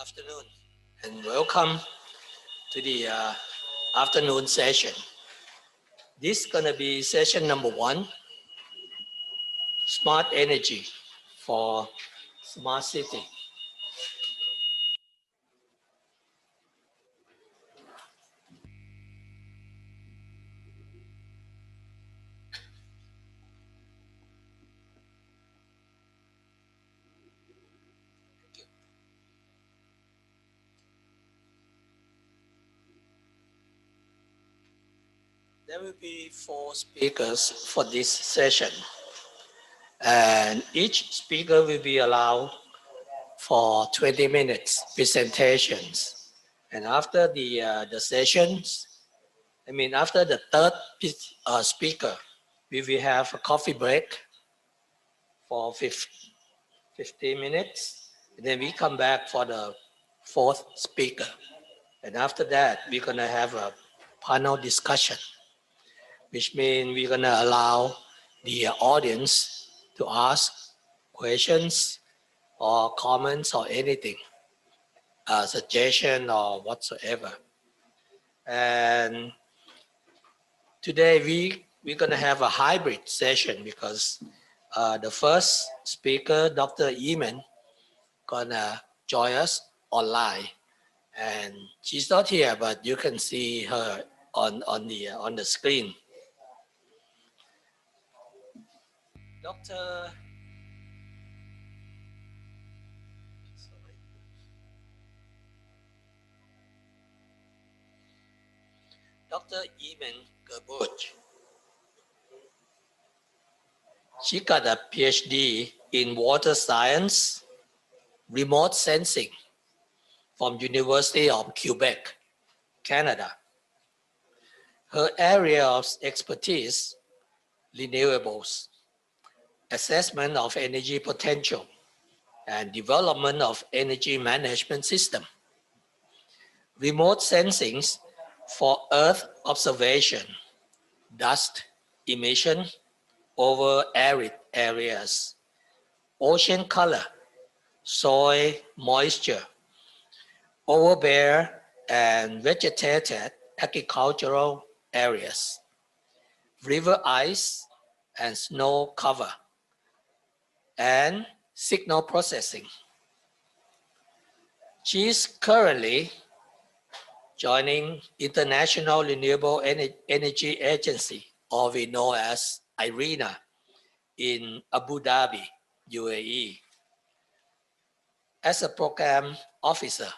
afternoon and welcome to the afternoon session. This is going to be session number 1, Smart Energy for Smart City. There will be 4 speakers for this session, and each speaker will be allowed for 20 minutes presentations. And after the sessions, after the third speaker, we will have a coffee break for 15 minutes. And then we come back for the 4th speaker. And after that, we're going to have a panel discussion, which means we're going to allow the audience to ask questions or comments or anything, suggestion or whatsoever. And today we're going to have a hybrid session because the first speaker, Dr. Eman, going to join us online. And she's not here, but you can see her on the screen. Dr. Eman Gerbuch. She got a PhD in water science, remote sensing from University of Quebec, Canada. Her area of expertise, renewables, assessment of energy potential, and development of energy management system. Remote sensing for Earth observation, dust emission over arid areas, ocean color, soil moisture, over bare and vegetated agricultural areas, river ice and snow cover, and signal processing. She is currently joining International Renewable Energy Agency, or we know as IRENA, in Abu Dhabi, UAE. As a program officer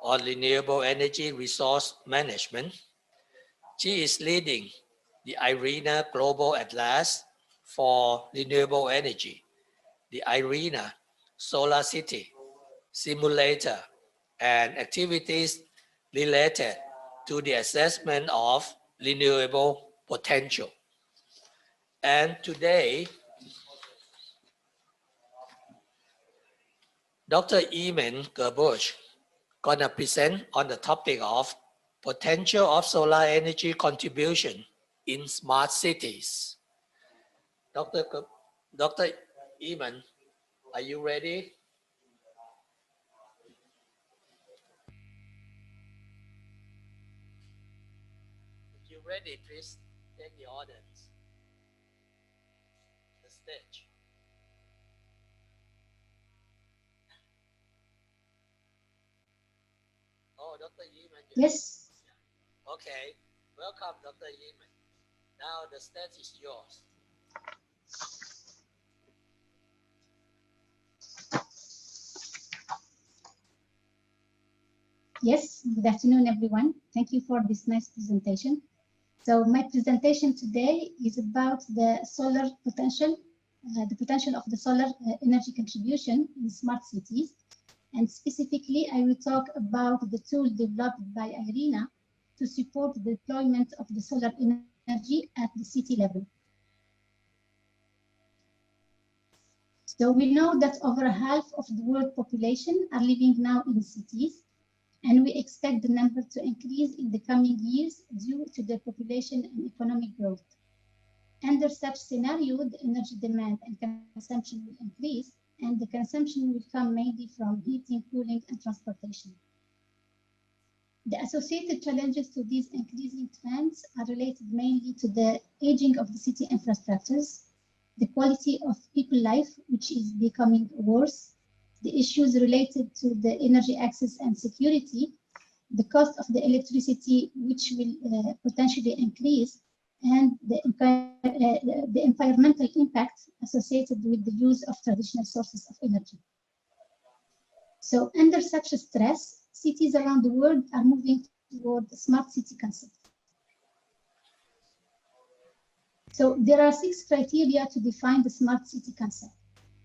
on renewable energy resource management, she is leading the IRENA Global Atlas for Renewable Energy, the IRENA SolarCity simulator, and activities related to the assessment of renewable potential. And today, Dr. Eman Gerbuch gonna present on the topic of potential of solar energy contribution in smart cities. Dr. Eman, are you ready? If you're ready, please take the audience, the stage. Oh, Dr. Eman. Yes. Okay, welcome, Dr. Eman. Now the stage is yours. Yes, good afternoon, everyone. Thank you for this nice presentation. So my presentation today is about the solar potential, the potential of the solar energy contribution in smart cities. And specifically, I will talk about the tool developed by IRENA to support the deployment of the solar energy at the city level. So we know that over half of the world population are living now in cities, and we expect the number to increase in the coming years due to the population and economic growth. Under such scenario, the energy demand and consumption will increase, and the consumption will come mainly from heating, cooling, and transportation. The associated challenges to these increasing trends are related mainly to the aging of the city infrastructures, the quality of people life, which is becoming worse, the issues related to the energy access and security, the cost of the electricity, which will potentially increase, and the environmental impact associated with the use of traditional sources of energy. So under such a stress, cities around the world are moving toward the smart city concept. So there are 6 criteria to define the smart city concept,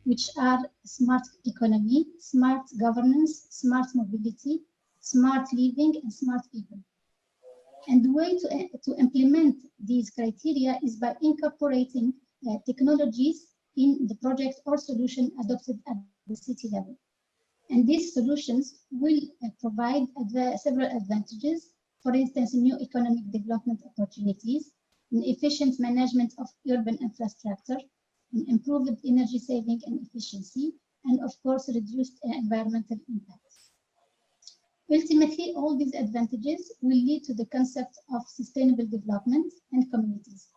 which are smart economy, smart governance, smart mobility, smart living, and smart people. And the way to implement these criteria is by incorporating technologies in the project or solution adopted at the city level. And these solutions will provide several advantages, for instance, new economic development opportunities, an efficient management of urban infrastructure, an improved energy saving and efficiency, and of course, reduced environmental impacts. Ultimately, all these advantages will lead to the concept of sustainable development and communities.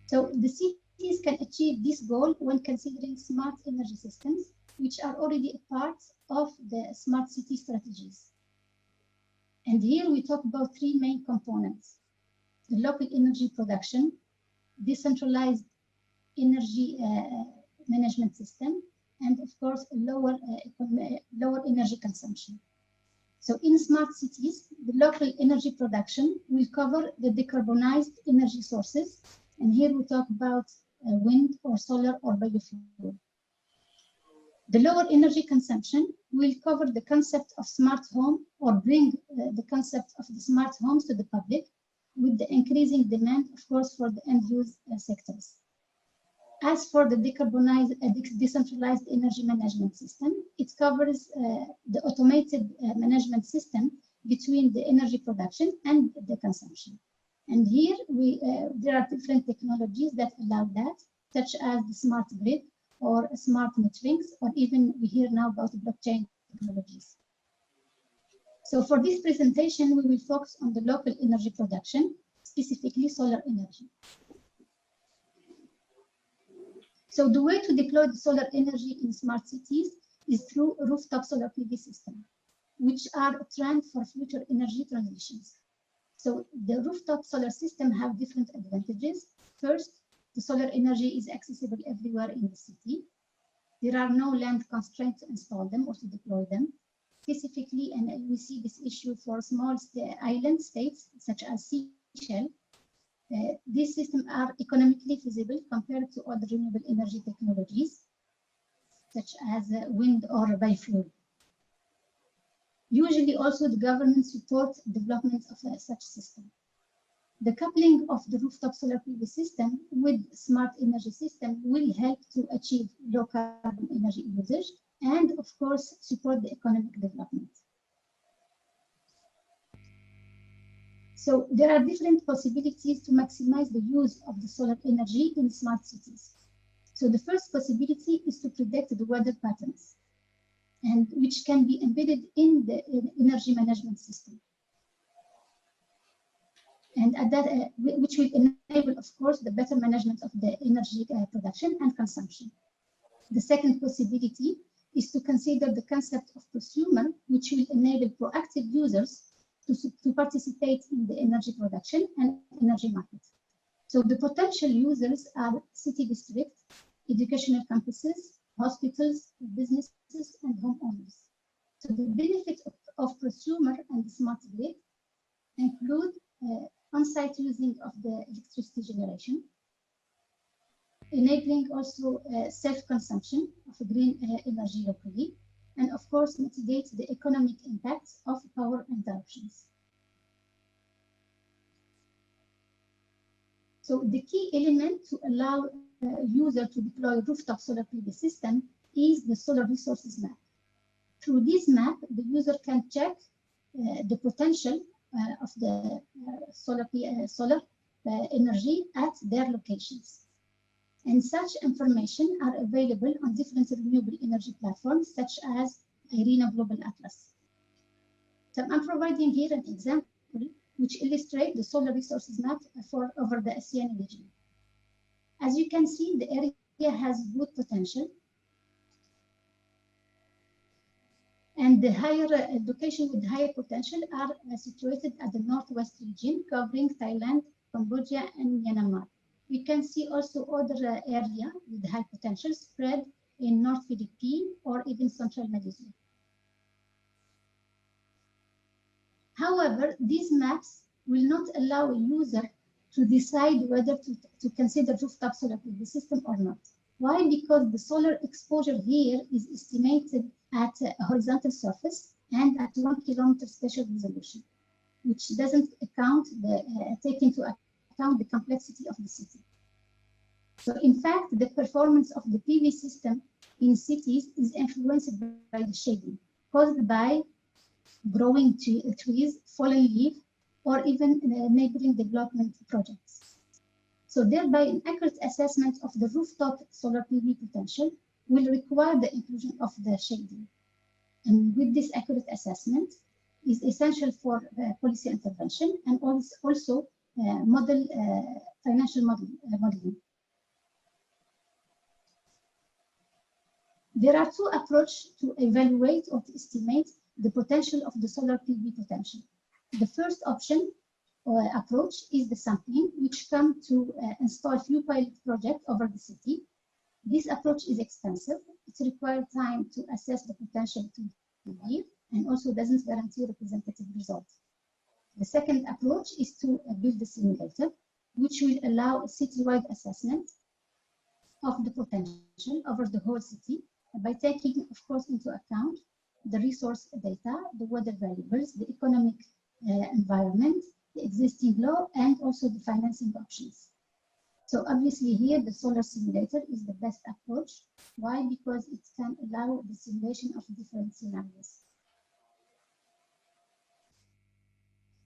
So the cities can achieve this goal when considering smart energy systems, which are already a part of the smart city strategies. And here we talk about 3 main components: the local energy production, decentralized energy management system, and of course, lower energy consumption. So in smart cities, the local energy production will cover the decarbonized energy sources. And here we talk about wind or solar or biofuel. The lower energy consumption will cover the concept of smart home or bring the concept of the smart homes to the public with the increasing demand, of course, for the end-use sectors. As for the decarbonized, decentralized energy management system, it covers the automated management system between the energy production and the consumption. And here there are different technologies that allow that, such as the smart grid or smart metering, or even we hear now about blockchain technologies. So for this presentation, we will focus on the local energy production, specifically solar energy. So the way to deploy the solar energy in smart cities is through rooftop solar PV system, which are a trend for future energy transitions. So the rooftop solar system have different advantages. First, the solar energy is accessible everywhere in the city. There are no land constraints to install them or to deploy them. Specifically, and we see this issue for small island states such as Seychelles, these systems are economically feasible compared to other renewable energy technologies, such as wind or biofuel. Usually also the government supports development of such system. The coupling of the rooftop solar PV system with smart energy system will help to achieve low carbon energy usage and of course support the economic development. So there are different possibilities to maximize the use of the solar energy in smart cities. So the first possibility is to predict the weather patterns, and which can be embedded in the energy management system. And at that, which will enable, of course, the better management of the energy production and consumption. The second possibility is to consider the concept of prosumer, which will enable proactive users to participate in the energy production and energy market. So the potential users are city districts, educational campuses, hospitals, businesses, and homeowners. So the benefits of prosumer and the smart grid include on-site using of the electricity generation, enabling also self-consumption of green energy locally, and of course mitigate the economic impacts of power interruptions. So the key element to allow user to deploy rooftop solar PV system is the solar resources map. Through this map, the user can check the potential of the solar energy at their locations. And such information are available on different renewable energy platforms such as IRENA Global Atlas. So I'm providing here an example which illustrates the solar resources map over the ASEAN region. As you can see, the area has good potential, and the higher location with higher potential are situated at the northwest region, covering Thailand, Cambodia, and Myanmar. We can see also other area with high potential spread in North Philippines or even Central Malaysia. However, these maps will not allow a user to decide whether to consider rooftop solar PV system or not. Why? Because the solar exposure here is estimated at a horizontal surface and at 1 kilometer spatial resolution, which doesn't take into account the complexity of the city. So in fact, the performance of the PV system in cities is influenced by the shading caused by growing trees, fallen leaves, or even neighboring development projects. So thereby, an accurate assessment of the rooftop solar PV potential will require the inclusion of the shading. And with this accurate assessment is essential for policy intervention and also financial modeling. There are two approaches to evaluate or to estimate the potential of the solar PV potential. The first option or approach is the sampling, which come to install few pilot projects over the city. This approach is expensive. It requires time to assess the potential to PV and also doesn't guarantee representative results. The second approach is to build a simulator, which will allow a citywide assessment of the potential over the whole city by taking, of course, into account the resource data, the weather variables, the economic environment, the existing law, and also the financing options. So obviously here, the solar simulator is the best approach. Why? Because it can allow the simulation of different scenarios.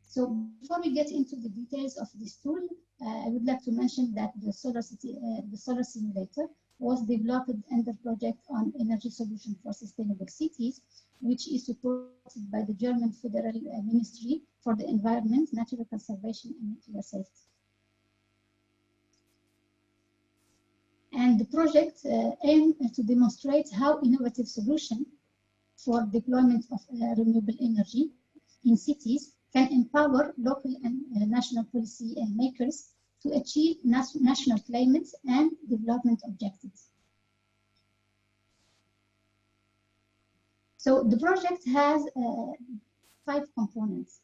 So before we get into the details of this tool, I would like to mention that the solar simulator was developed under project on energy solution for sustainable cities, which is supported by the German Federal Ministry for the Environment, Natural Conservation, and Nuclear Safety. And the project aimed to demonstrate how innovative solutions for deployment of renewable energy in cities can empower local and national policy makers to achieve national climate and development objectives. So the project has 5 components,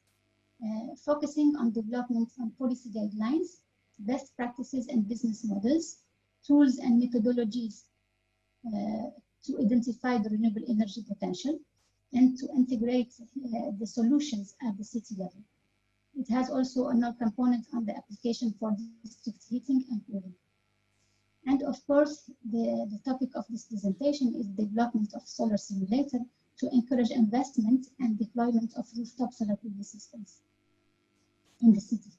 focusing on development on policy guidelines, best practices and business models, tools and methodologies to identify the renewable energy potential, and to integrate the solutions at the city level. It has also another component on the application for district heating and cooling. And of course, the topic of this presentation is development of solar simulator to encourage investment and deployment of rooftop solar PV systems in the city.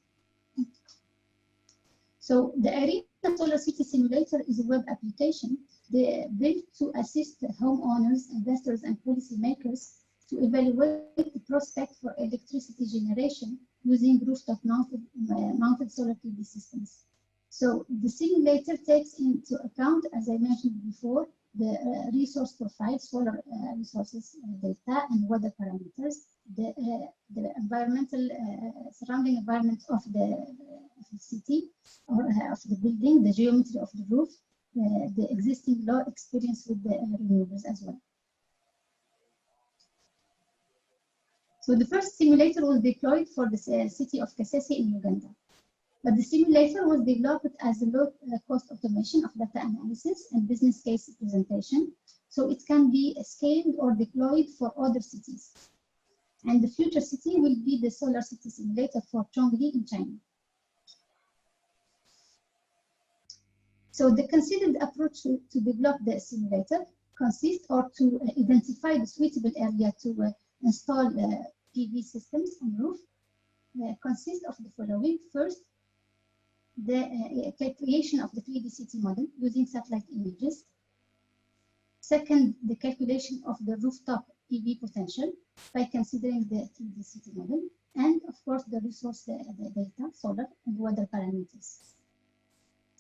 So the IRENA Solar City Simulator is a web application built to assist homeowners, investors, and policymakers to evaluate the prospect for electricity generation using rooftop mounted solar PV systems. So the simulator takes into account, as I mentioned before, the resource profile, solar resources data and weather parameters, the environmental surrounding environment of the city or of the building, the geometry of the roof, the existing law experience with the renewables as well. So the first simulator was deployed for the city of Kasese in Uganda. But the simulator was developed as a low-cost automation of data analysis and business case presentation, so it can be scaled or deployed for other cities. And the future city will be the SolarCity simulator for Chongli in China. So the considered approach to develop the simulator consists or to identify the suitable area to install PV systems on roof consists of the following. First, the calculation of the 3D city model using satellite images. Second, the calculation of the rooftop PV potential by considering the 3D city model. And of course, the resource the data, solar and weather parameters.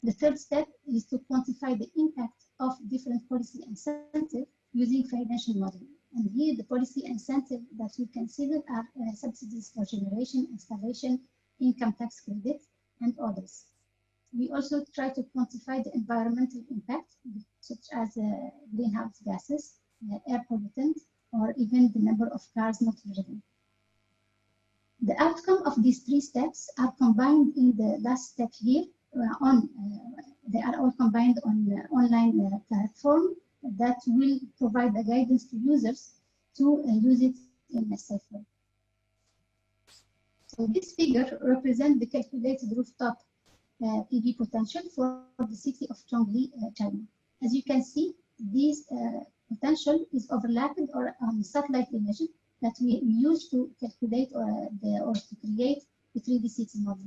The third step is to quantify the impact of different policy incentives using financial modeling. And here the policy incentive that we consider are subsidies for generation, installation, income tax credit, and others. We also try to quantify the environmental impact, such as greenhouse gases, air pollutants, or even the number of cars not driven. The outcome of these three steps are combined in the last step here. They are all combined on online platform that will provide the guidance to users to use it in a safe way. So this figure represents the calculated rooftop PV potential for the city of Chongli, China. As you can see, this potential is overlapped or satellite image that we use to calculate or to create the 3D city model.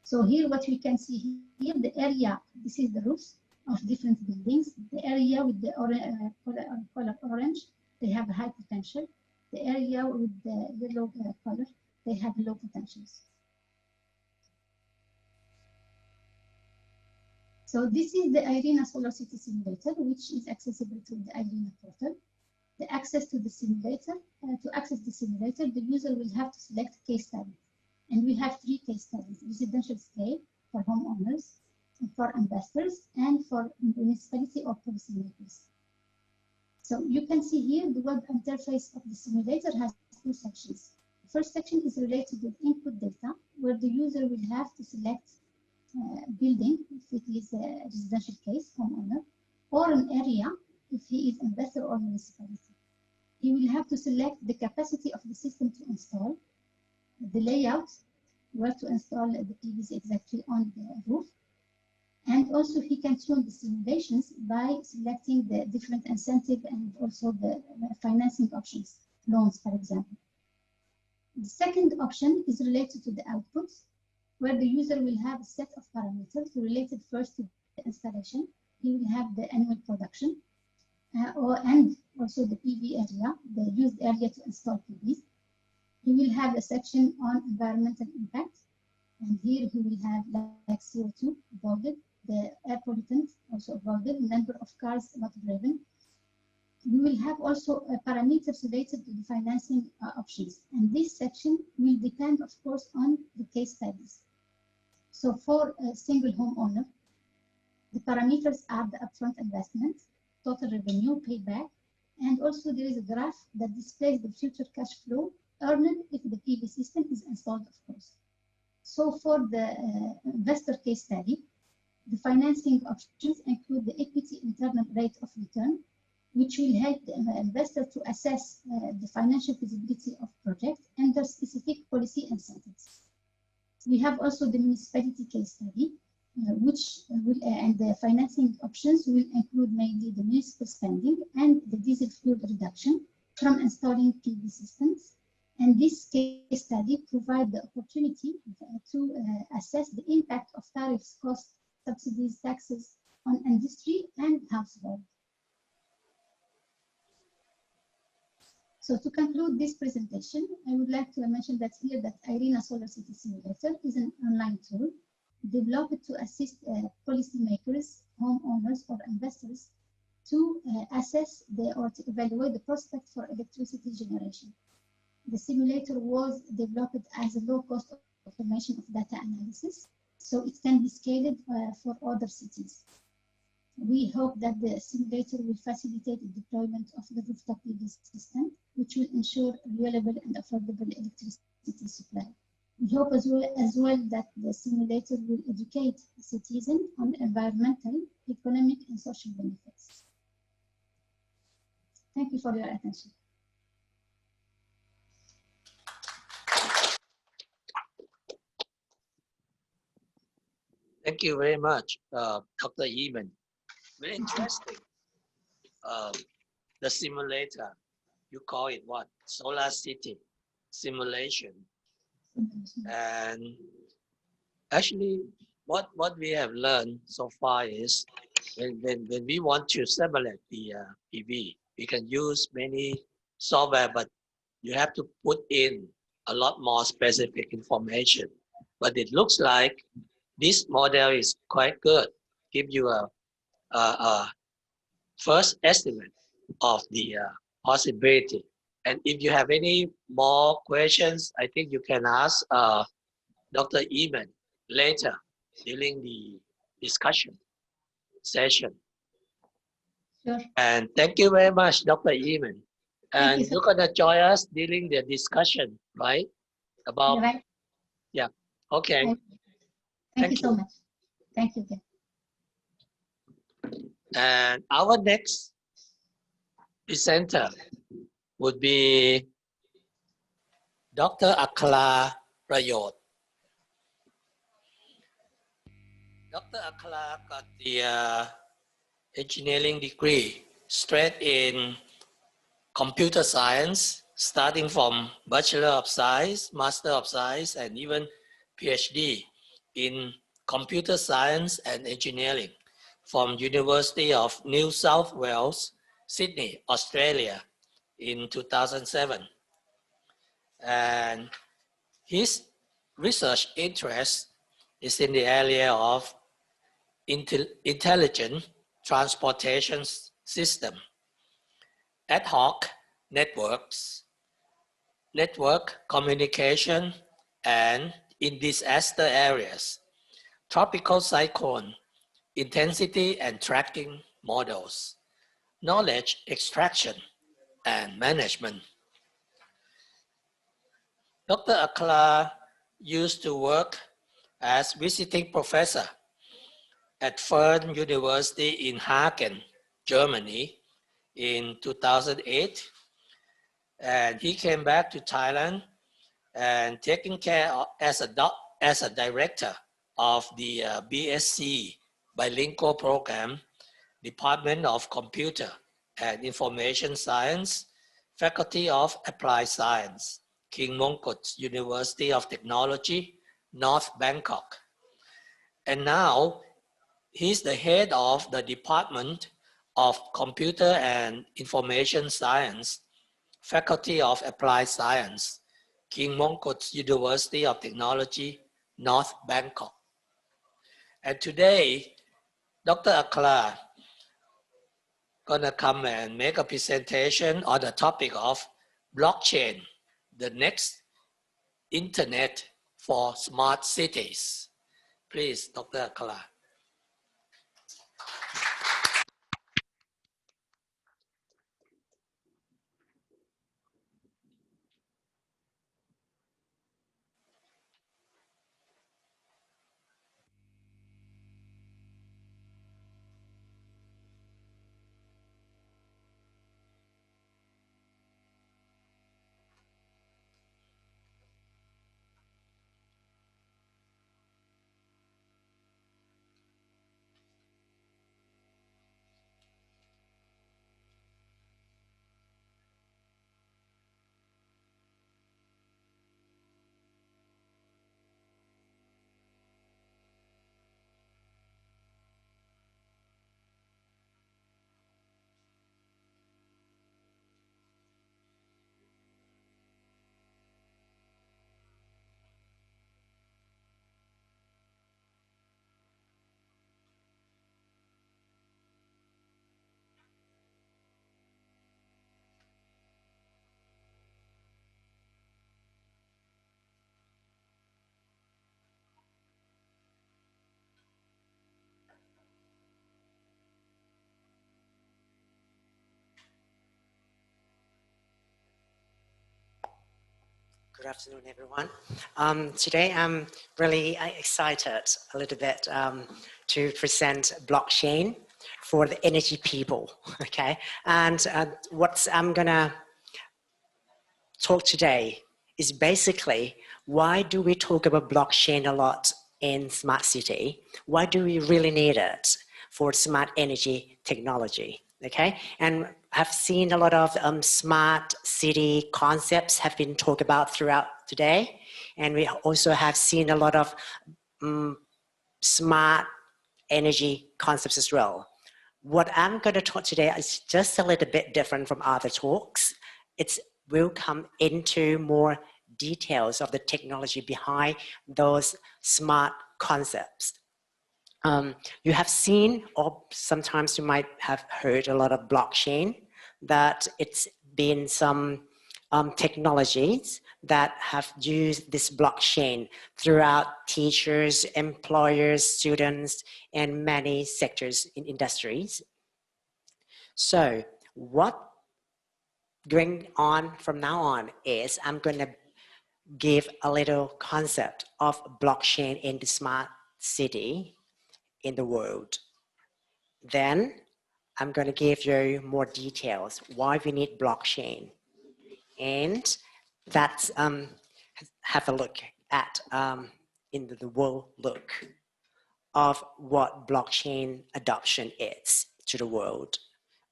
So here what we can see here, the area, this is the roofs of different buildings. The area with the color orange, they have high potential. The area with the yellow color, they have low potentials. So this is the IRENA SolarCity simulator, which is accessible through the IRENA portal. The access to the simulator, to access the simulator, the user will have to select case study. And we have three case studies: residential scale for homeowners, for investors, and for municipality or policymakers. So you can see here the web interface of the simulator has two sections. The first section is related with input data, where the user will have to select building, if it is a residential case, homeowner, or an area, if he is investor or municipality. He will have to select the capacity of the system to install, the layout, where to install the PVs exactly on the roof, and also he can tune the simulations by selecting the different incentive and also the financing options, loans, for example. The second option is related to the outputs, where the user will have a set of parameters related first to the installation. He will have the annual production, and also the PV area, the used area to install PVs. He will have a section on environmental impact, and here he will have like CO2 avoided, the air pollutant also avoided, number of cars not driven. We will have also parameters related to the financing options, and this section will depend, of course, on the case studies. So for a single homeowner, the parameters are the upfront investment, total revenue, payback, and also there is a graph that displays the future cash flow earned if the PV system is installed, of course. So for the investor case study, the financing options include the equity internal rate of return, which will help the investor to assess the financial feasibility of project under specific policy incentives. We have also the municipality case study, and the financing options will include mainly the municipal spending and the diesel fuel reduction from installing PV systems. And this case study provides the opportunity to assess the impact of tariffs, costs, subsidies, taxes on industry and household. So to conclude this presentation, I would like to mention that here that IRENA SolarCity Simulator is an online tool developed to assist policymakers, homeowners, or investors to assess or to evaluate the prospect for electricity generation. The simulator was developed as a low-cost automation of data analysis, so it can be scaled for other cities. We hope that the simulator will facilitate the deployment of the rooftop PV system, which will ensure reliable and affordable electricity supply. We hope as well that the simulator will educate citizens on environmental, economic, and social benefits. Thank you for your attention. Thank you very much, Dr. Eamon. Very interesting. The simulator, you call it what? SolarCity simulation. And Actually, what we have learned so far is when we want to simulate the PV, we can use many software, but you have to put in a lot more specific information. But it looks like this model is quite good, give you a first estimate of the possibility. And if you have any more questions, I think you can ask Dr. Eman later during the discussion session. Sure. And thank you very much, Dr. Eman. And you, sir. you're gonna join us during the discussion, right? About Right. yeah. Okay. Thank you so much. Thank you. And our next presenter would be Dr. Akla Prayot. Dr. Akla got the engineering degree straight in computer science, starting from Bachelor of Science, Master of Science, and even PhD in computer science and engineering from University of New South Wales, Sydney, Australia in 2007. And his research interest is in the area of intelligent transportation system, ad hoc networks, network communication, and in disaster areas, tropical cyclone, intensity and tracking models, knowledge extraction and management. Dr. Akla used to work as visiting professor at Fern University in Hagen, Germany in 2008. And he came back to Thailand and taking care of, as a director of the BSc bilingual program, Department of Computer and Information Science, Faculty of Applied Science, King Mongkut University of Technology, North Bangkok. And now he's the head of the Department of Computer and Information Science, Faculty of Applied Science, King Mongkut University of Technology, North Bangkok. And today, Dr. Akla gonna come and make a presentation on the topic of blockchain, the next internet for smart cities. Please, Dr. Akla. Good afternoon, everyone. Today, I'm really excited a little bit to present blockchain for the energy people, okay? And what I'm gonna talk today is basically, why do we talk about blockchain a lot in smart city? Why do we really need it for smart energy technology, okay? And I've seen a lot of smart city concepts have been talked about throughout today. And we also have seen a lot of smart energy concepts as well. What I'm going to talk today is just a little bit different from other talks. It will come into more details of the technology behind those smart concepts. You have seen, or sometimes you might have heard a lot of blockchain, that it's been some technologies that have used this blockchain throughout teachers, employers, students, and many sectors in industries. So what going on from now on is I'm going to give a little concept of blockchain in the smart city in the world. Then I'm going to give you more details why we need blockchain, and that's have a look at in the world look of what blockchain adoption is to the world.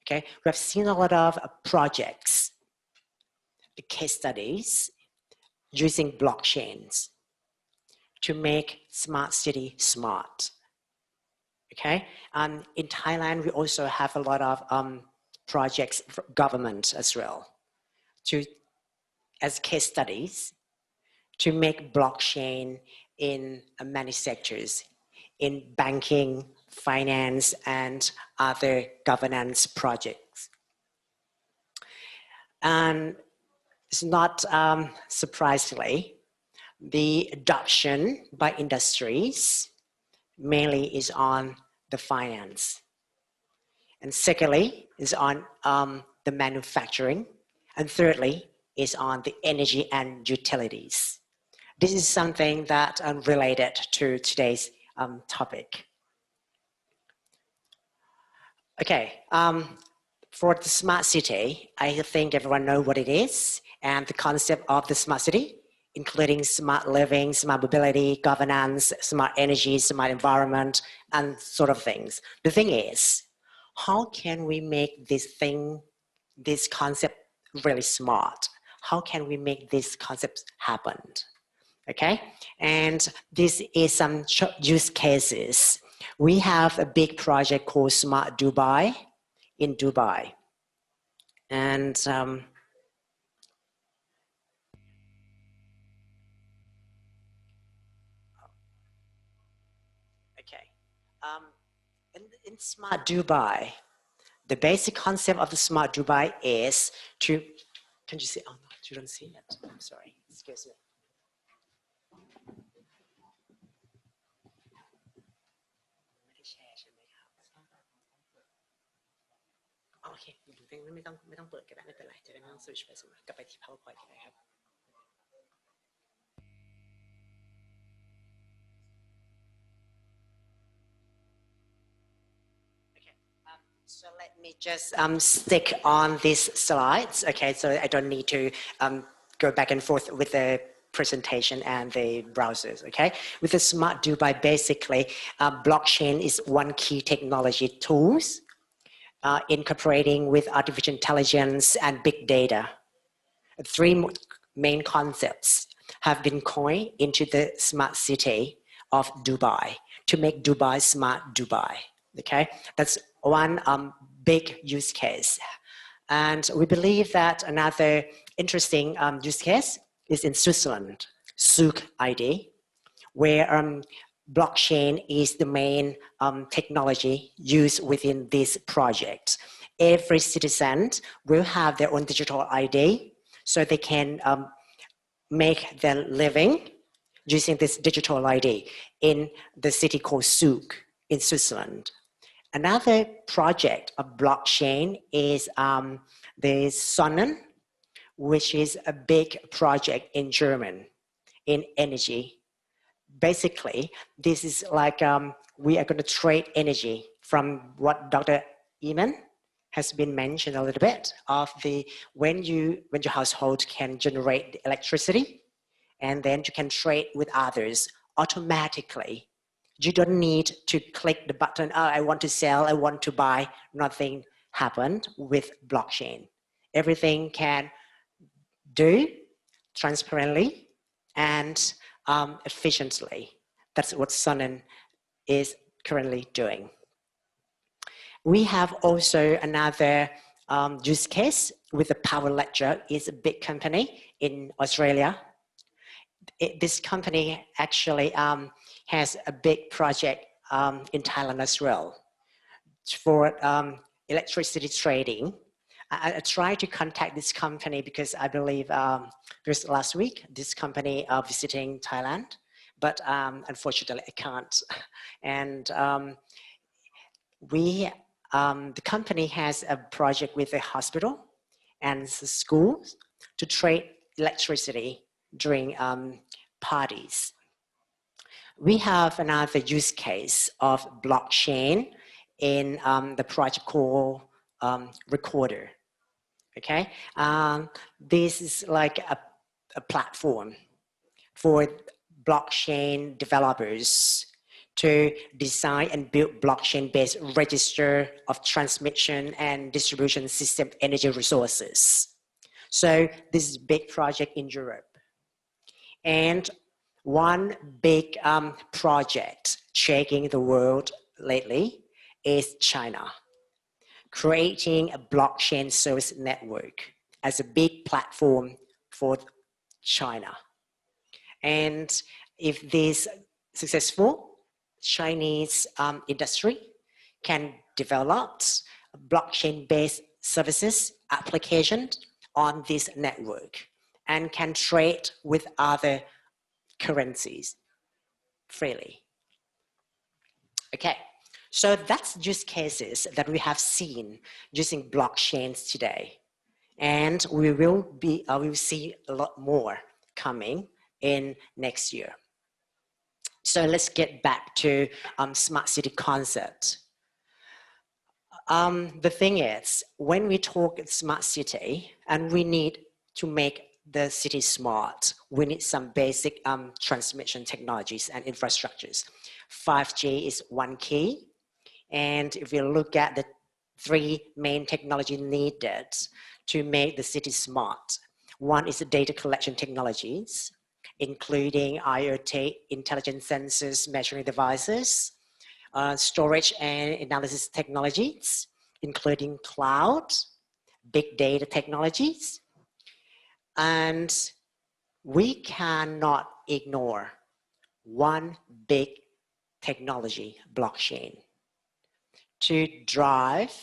Okay, we have seen a lot of projects, case studies using blockchains to make smart city smart. Okay, in Thailand we also have a lot of projects for government as well, as case studies to make blockchain in many sectors, in banking, finance, and other governance projects. And it's not surprisingly, the adoption by industries mainly is on the finance. And secondly, is on the manufacturing. And thirdly, is on the energy and utilities. This is something that related to today's topic. Okay, for the smart city, I think everyone knows what it is and the concept of the smart city, including smart living, smart mobility, governance, smart energy, smart environment, and sort of things. The thing is, how can we make this concept really smart? How can we make this concept happen? Okay, and this is some use cases. We have a big project called Smart Dubai in Dubai. And okay, in Smart Dubai, the basic concept of the Smart Dubai is to, can you see? Oh no, you don't see it. I'm sorry, excuse me.โอเคไม่ต้องเปิดก็ได้ไม่เป็นไรจะได้ไม่ต้อง switch ไปกลับไปที่ PowerPoint ก็ได้ครับ Okay, so let me just stick on these slides. Okay, so I don't need to go back and forth with the presentation and the browsers. Okay, with the Smart Dubai, basically, blockchain is one key technology tools. Incorporating with artificial intelligence and big data. Three main concepts have been coined into the smart city of Dubai to make Dubai smart Dubai. Okay, that's one big use case. And we believe that another interesting use case is in Switzerland, Souk ID, where blockchain is the main technology used within this project. Every citizen will have their own digital ID, so they can make their living using this digital ID in the city called Souk in Switzerland. Another project of blockchain is the Sonnen, which is a big project in Germany in energy. Basically, this is like we are going to trade energy from what Dr. Eman has been mentioned a little bit of the when your household can generate the electricity and then you can trade with others automatically. You don't need to click the button, oh, I want to sell, I want to buy. Nothing happened with blockchain. Everything can do transparently and efficiently That's what Sonnen is currently doing. We have also another use case with the power ledger. Is a big company in Australia. This company actually has a big project in Thailand as well for electricity trading. I tried to contact this company because I believe just last week this company visiting Thailand, but unfortunately I can't. And the company has a project with a hospital and schools to trade electricity during parties. We have another use case of blockchain in the project called Recorder. Okay, this is like a platform for blockchain developers to design and build blockchain-based register of transmission and distribution system energy resources. So this is a big project in Europe. And one big project shaking the world lately is China, creating a blockchain service network as a big platform for China. And if this is successful, Chinese industry can develop blockchain-based services applications on this network and can trade with other currencies freely. Okay, so that's use cases that we have seen using blockchains today. And we will see a lot more coming in next year. So let's get back to smart city concept. The thing is, when we talk smart city and we need to make the city smart, we need some basic transmission technologies and infrastructures. 5G is one key. And if you look at the three main technologies needed to make the city smart, one is the data collection technologies, including IoT, intelligent sensors, measuring devices, storage and analysis technologies, including cloud, big data technologies. And we cannot ignore one big technology, blockchain, to drive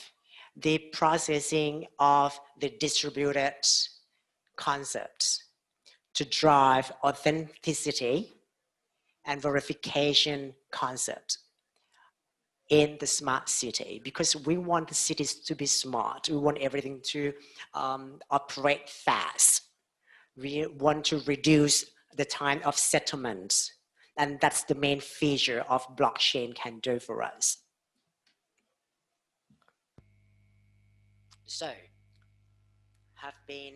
the processing of the distributed concepts, to drive authenticity and verification concept in the smart city, because we want the cities to be smart. We want everything to operate fast. We want to reduce the time of settlement. And that's the main feature of blockchain can do for us. So, have been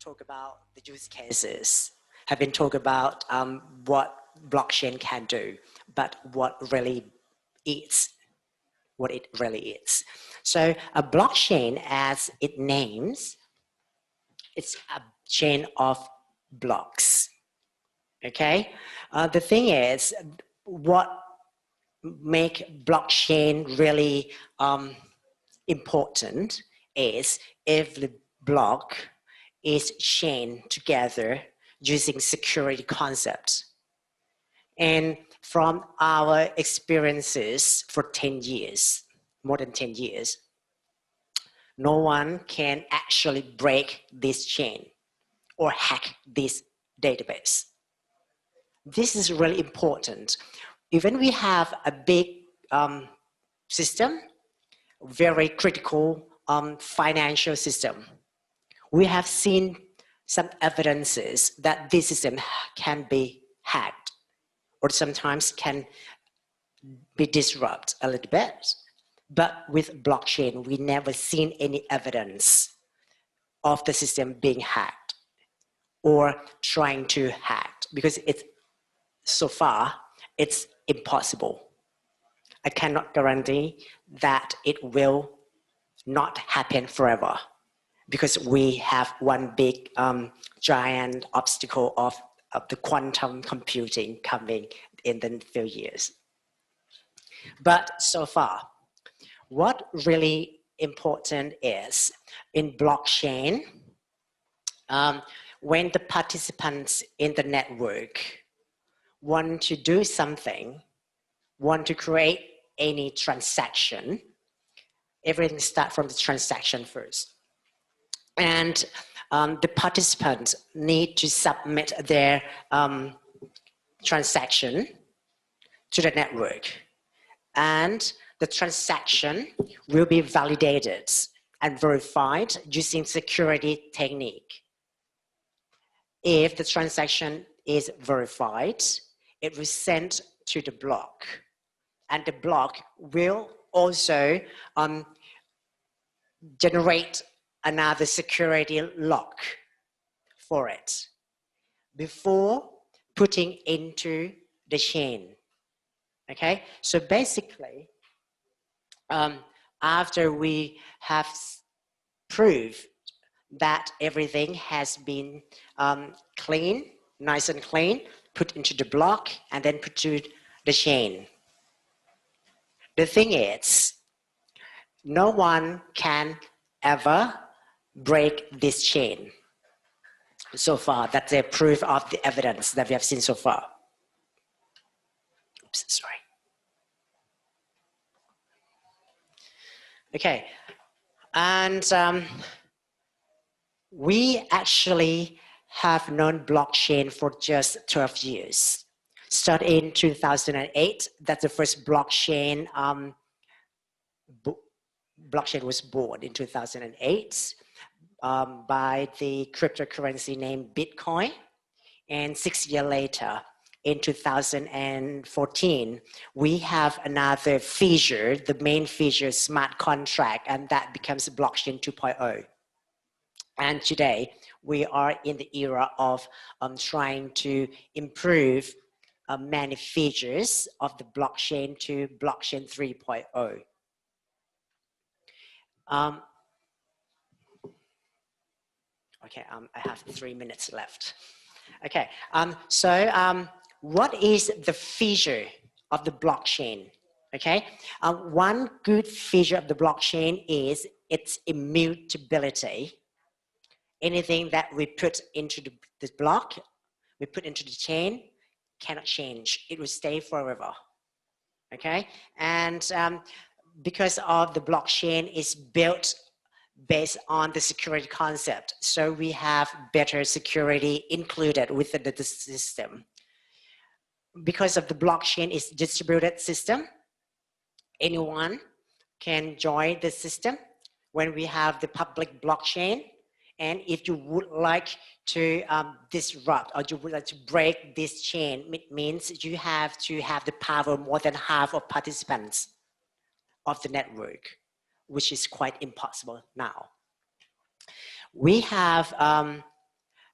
talk about the use cases, have been talk about what blockchain can do, but what it really is. So a blockchain, as it names, it's a chain of blocks. Okay, the thing is, what make blockchain really important is if the block is chained together using security concepts. And from our experiences for 10 years, more than 10 years, no one can actually break this chain or hack this database. This is really important. Even we have a big system, very critical financial system, we have seen some evidences that this system can be hacked or sometimes can be disrupted a little bit. But with blockchain, we never seen any evidence of the system being hacked or trying to hack, because so far it's impossible. I cannot guarantee that it will not happen forever, because we have one big giant obstacle of the quantum computing coming in the few years. But so far, what really important is in blockchain, when the participants in the network want to do something, want to create any transaction, everything starts from the transaction first. And the participants need to submit their transaction to the network. And the transaction will be validated and verified using security technique. If the transaction is verified, it will send to the block. And the block will also generate another security lock for it before putting into the chain. Okay, so basically, after we have proved that everything has been clean, nice and clean, put into the block and then put to the chain. The thing is, no one can ever break this chain. So far, that's a proof of the evidence that we have seen so far. Oops, sorry. Okay, and we actually have known blockchain for just 12 years. Started in 2008, that's the first blockchain. Blockchain was born in 2008 by the cryptocurrency named Bitcoin. And 6 years later, in 2014, we have another feature, the main feature, smart contract, and that becomes blockchain 2.0. And today, we are in the era of trying to improve many features of the blockchain to blockchain 3.0. Okay, I have 3 minutes left. Okay, what is the feature of the blockchain? Okay, one good feature of the blockchain is its immutability. Anything that we put into the block, we put into the chain, cannot change. It will stay forever. Okay, and because of the blockchain is built based on the security concept, so we have better security included within the system. Because of the blockchain is distributed system, anyone can join the system when we have the public blockchain. And if you would like to disrupt or you would like to break this chain, it means you have to have the power more than half of participants of the network, which is quite impossible now. We have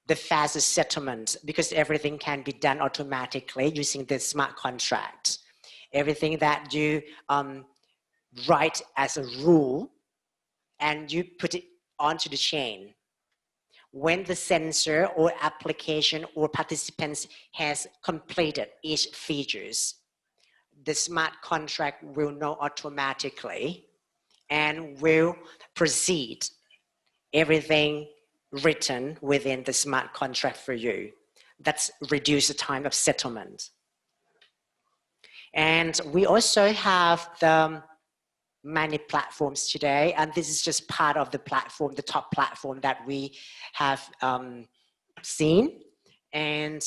the fastest settlement because everything can be done automatically using the smart contract. Everything that you write as a rule and you put it onto the chain. When the sensor or application or participants has completed each features, the smart contract will know automatically and will proceed everything written within the smart contract for you. That's reduce the time of settlement. And we also have the many platforms today, and this is just part of the platform, the top platform that we have seen. And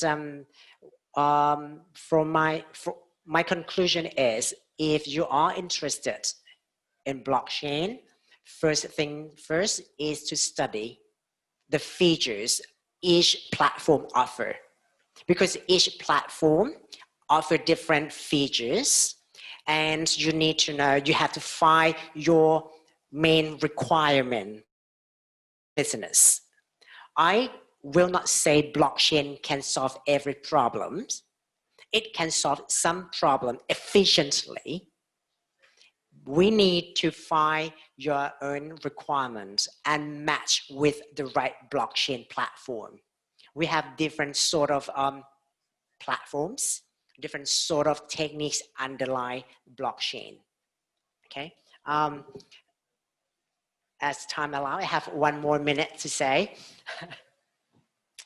my conclusion is, if you are interested in blockchain, first thing first is to study the features each platform offer, because each platform offer different features. And you need to know, you have to find your main requirement business. I will not say blockchain can solve every problem. It can solve some problem efficiently. We need to find your own requirements and match with the right blockchain platform. We have different sort of platforms. different sort of techniques underlie blockchain. Okay. As time allows, I have 1 more minute to say.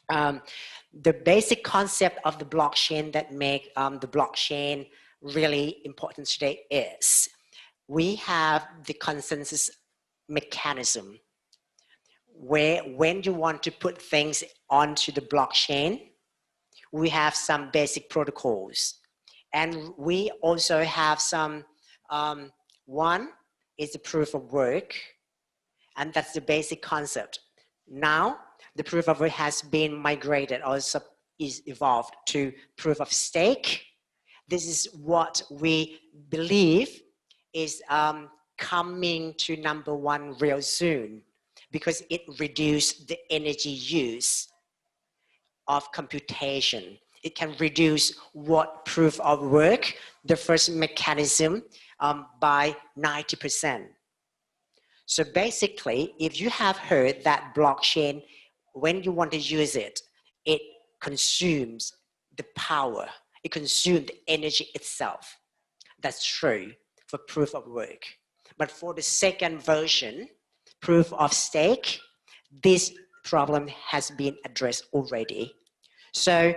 The basic concept of the blockchain that make the blockchain really important today is we have the consensus mechanism where when you want to put things onto the blockchain, we have some basic protocols. And we also have some, one is the proof of work, and that's the basic concept. Now, the proof of work has been migrated, also is evolved to proof of stake. This is what we believe is coming to #1 real soon, because it reduces the energy use of computation. It can reduce what proof of work, the first mechanism, by 90%. So basically, if you have heard that blockchain, when you want to use it, it consumes the power. It consumes the energy itself. That's true for proof of work. But for the second version, proof of stake, this problem has been addressed already. So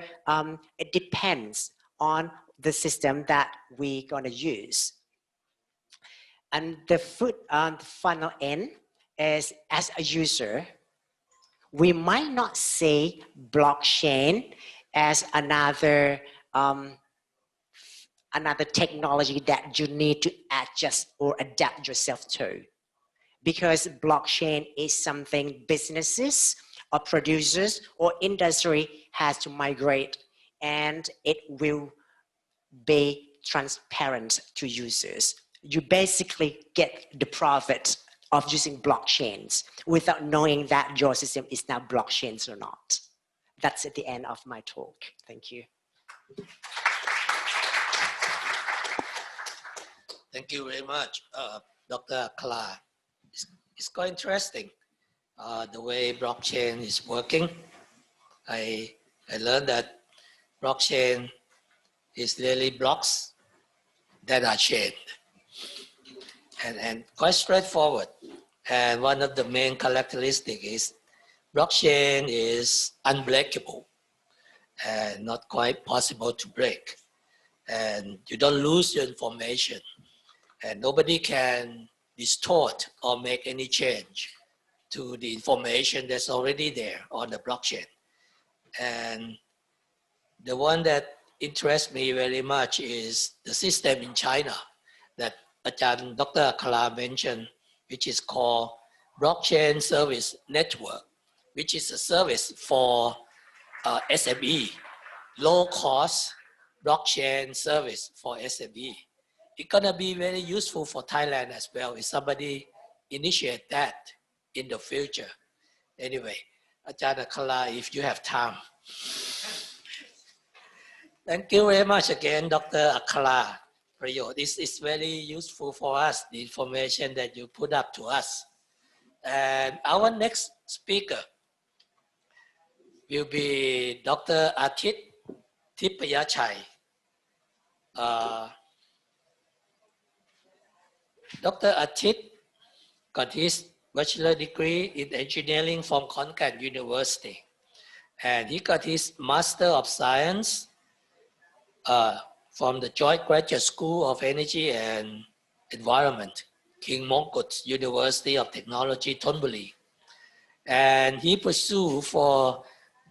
it depends on the system that we're going to use. And the final end is, as a user, we might not see blockchain as another technology that you need to adjust or adapt yourself to, because blockchain is something businesses or producers or industry has to migrate, and it will be transparent to users. You basically get the profit of using blockchains without knowing that your system is now blockchains or not. That's at the end of my talk. Thank you. Thank you very much, Dr. Akala. It's quite interesting the way blockchain is working. I learned that blockchain is really blocks that are chained, and quite straightforward. And one of the main characteristics is blockchain is unbreakable and not quite possible to break. And you don't lose your information, and nobody can distort or make any change to the information that's already there on the blockchain. And the one that interests me very much is the system in China that Dr. Akala mentioned, which is called Blockchain Service Network, which is a service for SME, low-cost blockchain service for SME. It's gonna be very useful for Thailand as well if somebody initiate that in the future. Anyway, Ajahn Akala, if you have time. Thank you very much again, Dr. Akala. This is very useful for us, the information that you put up to us. And our next speaker will be Dr. Atit Tipayachai. Dr. Atit got his bachelor degree in engineering from Khon Kaen University. And he got his Master of Science from the Joint Graduate School of Energy and Environment, King Mongkut University of Technology, Thonburi. And he pursued for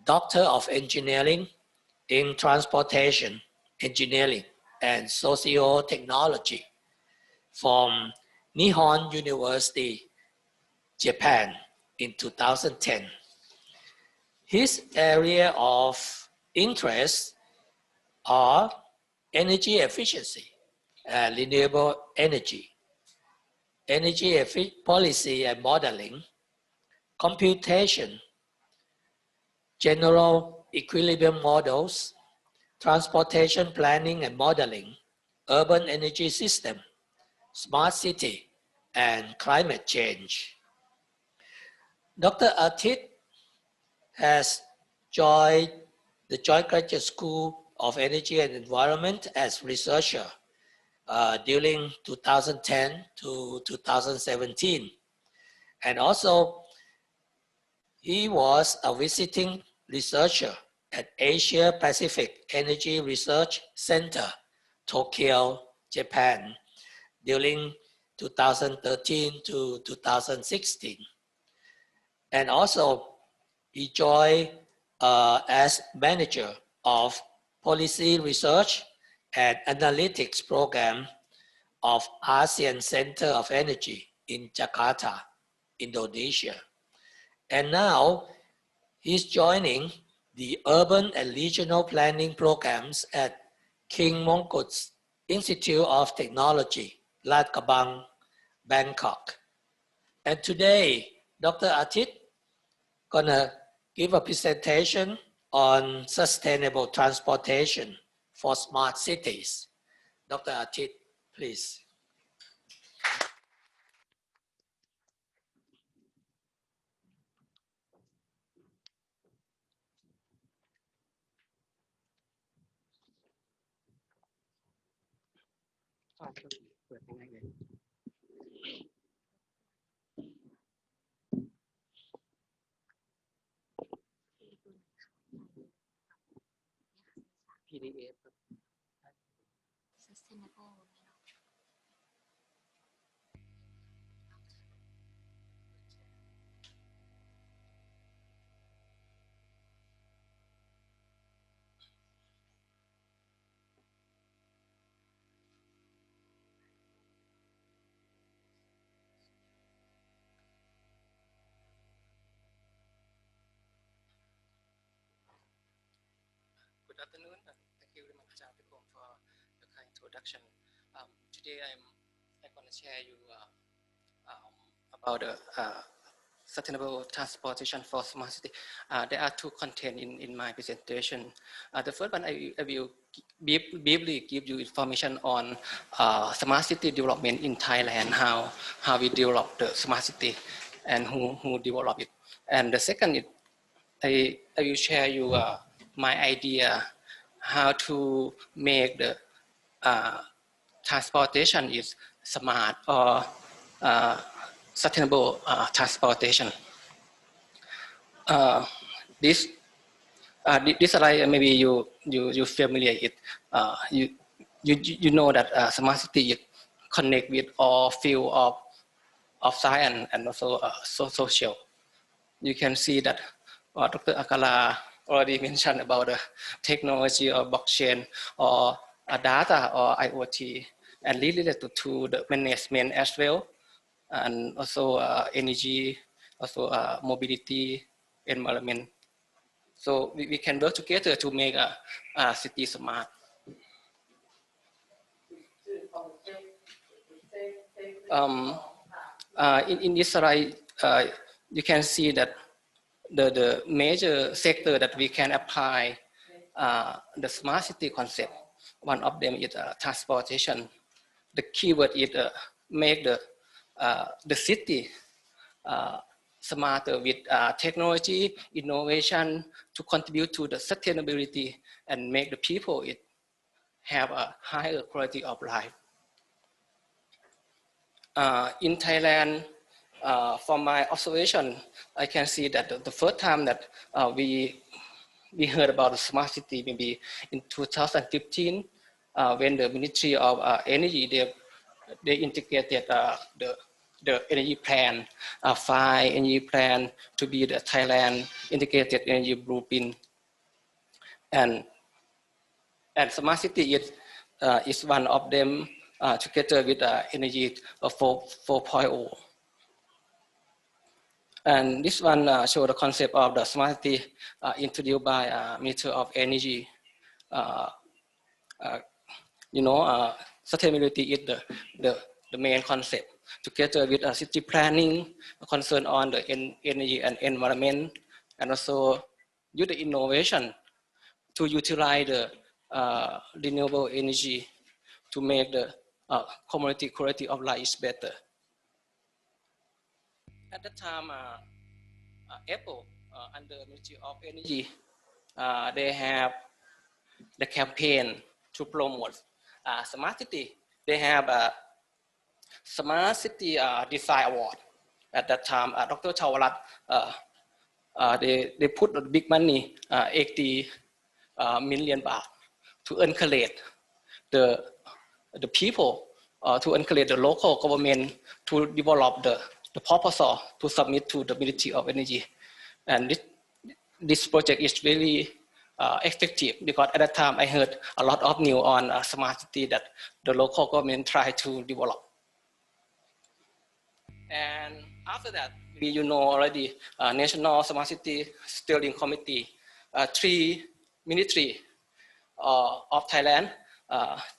Doctor of Engineering in Transportation Engineering and Socio-Technology from Nihon University, Japan in 2010. His area of interest are energy efficiency, renewable energy, energy policy and modeling, computation, general equilibrium models, transportation planning and modeling, urban energy system, smart city, and climate change. Dr. Atit has joined the Joint Graduate School of Energy and Environment as researcher during 2010 to 2017. And also, he was a visiting researcher at Asia Pacific Energy Research Center, Tokyo, Japan, during 2013 to 2016. And also, he joined as manager of Policy Research and Analytics Program of ASEAN Center of Energy in Jakarta, Indonesia. And now he's joining the Urban and Regional Planning Programs at King Mongkut's Institute of Technology, Lat Krabang, Bangkok. And today, Dr. Atit gonna give a presentation on sustainable transportation for smart cities. Dr. Atit, please. Sustainable. Good afternoon. Thank you very much, for the kind introduction. Today I'm going to share you about the sustainable transportation for smart city. There are two content in my presentation. The first one, I will briefly give you information on smart city development in Thailand, how we develop the smart city and who develop it. And the second, I will share you my idea how to make the transportation is smart or sustainable transportation. This slide maybe you familiar it. You know that smart city is connect with all field of science and also social. You can see that Dr. Akala already mentioned about the technology or blockchain or data or IoT and related to the management as well, and also energy, also mobility, environment. So we can work together to make a city smart. In this slide, you can see that the major sector that we can apply the smart city concept. One of them is transportation. The keyword is make the city smarter with technology, innovation to contribute to the sustainability and make the people have a higher quality of life. In Thailand, from my observation, I can see that the first time that we heard about the smart city maybe in 2015, when the Ministry of Energy they integrated the energy plan, 5 energy plan to be the Thailand integrated energy blueprint, and smart city is one of them together with energy 4.0. And this one shows the concept of the smart city introduced by Minister of Energy. Sustainability is the main concept. Together with city planning, concern on the energy and environment, and also use the innovation to utilize the renewable energy to make the community quality of life is better. At that time, Apple, under Ministry of Energy, they have the campaign to promote smart city. They have a smart city design award. At that time, Dr. Chawalat, they put big money, 80 million baht, to encourage the people, to encourage the local government to develop the proposal to submit to the Ministry of Energy. And this project is really effective, because at that time I heard a lot of news on smart city that the local government tried to develop. And after that, you know already, National Smart City Steering Committee, 3 ministries of Thailand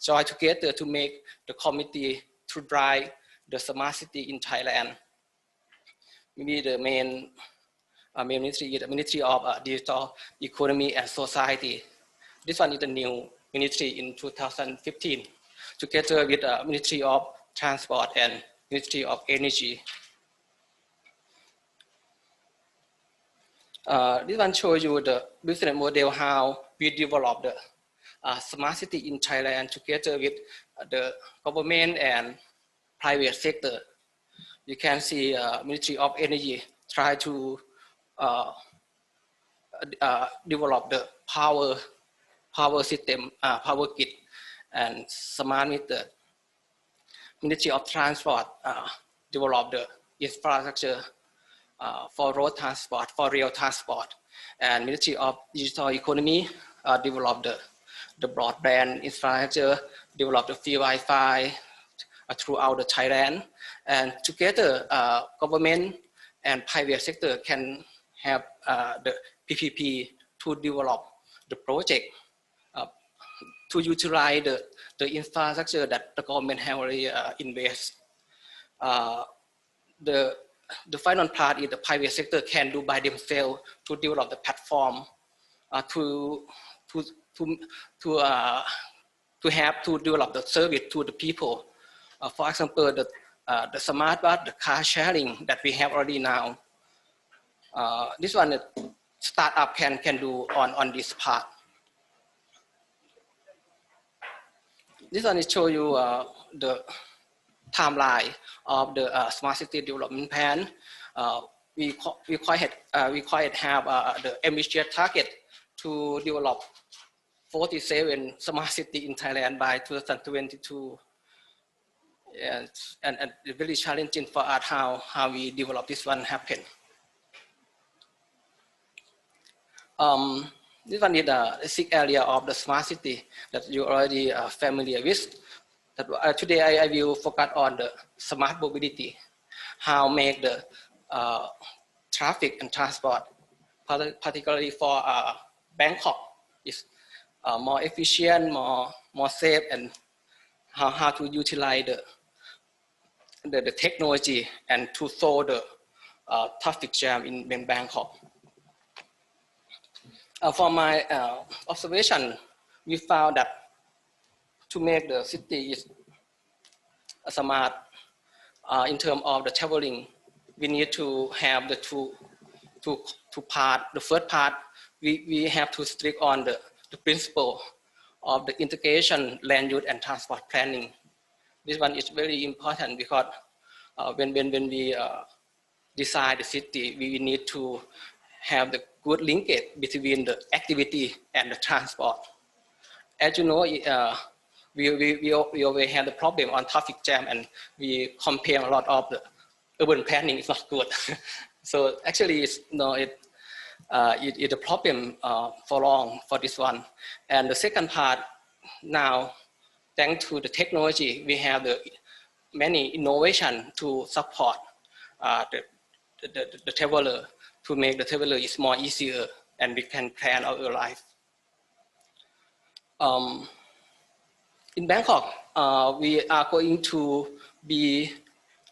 joined together to make the committee to drive the smart city in Thailand. Maybe the main ministry is the Ministry of Digital Economy and Society. This one is the new ministry in 2015, together with the Ministry of Transport and Ministry of Energy. This one shows you the business model, how we develop the smart city in Thailand together with the government and private sector. You can see Ministry of Energy try to develop the power system, power grid, and smart meter. Ministry of Transport develop the infrastructure for road transport, for rail transport, and Ministry of Digital Economy develop the broadband infrastructure, develop the free Wi-Fi throughout the Thailand, and together government and private sector can have the PPP to develop the project to utilize the infrastructure that the government have already invest. The final part is the private sector can do by themselves to develop the platform to have to develop the service to the people. For example, the smart bus, the car sharing that we have already now. This one, startup can do on this part. This one is show you the timeline of the smart city development plan. We quite have the ambitious target to develop 47 smart city in Thailand by 2022. And it's very challenging for us how we develop this one happen. This one is the 6 area of the smart city that you already are familiar with. That, today I will focus on the smart mobility, how make the traffic and transport, particularly for Bangkok, is more efficient, more safe, and how to utilize the technology and to solve the traffic jam in Bangkok. For my observation, we found that to make the city is smart in terms of the traveling, we need to have the two part. The first part, we have to stick on the principle of the integration, land use, and transport planning. This one is very important because when we design the city, we need to have the good linkage between the activity and the transport. As you know, we always have the problem on traffic jam, and we compare a lot of the urban planning is not good. So actually, it's a problem for long for this one. And the second part, now, thanks to the technology, we have the many innovation to support the traveler, to make the traveler is more easier, and we can plan our life. In Bangkok, we are going to be,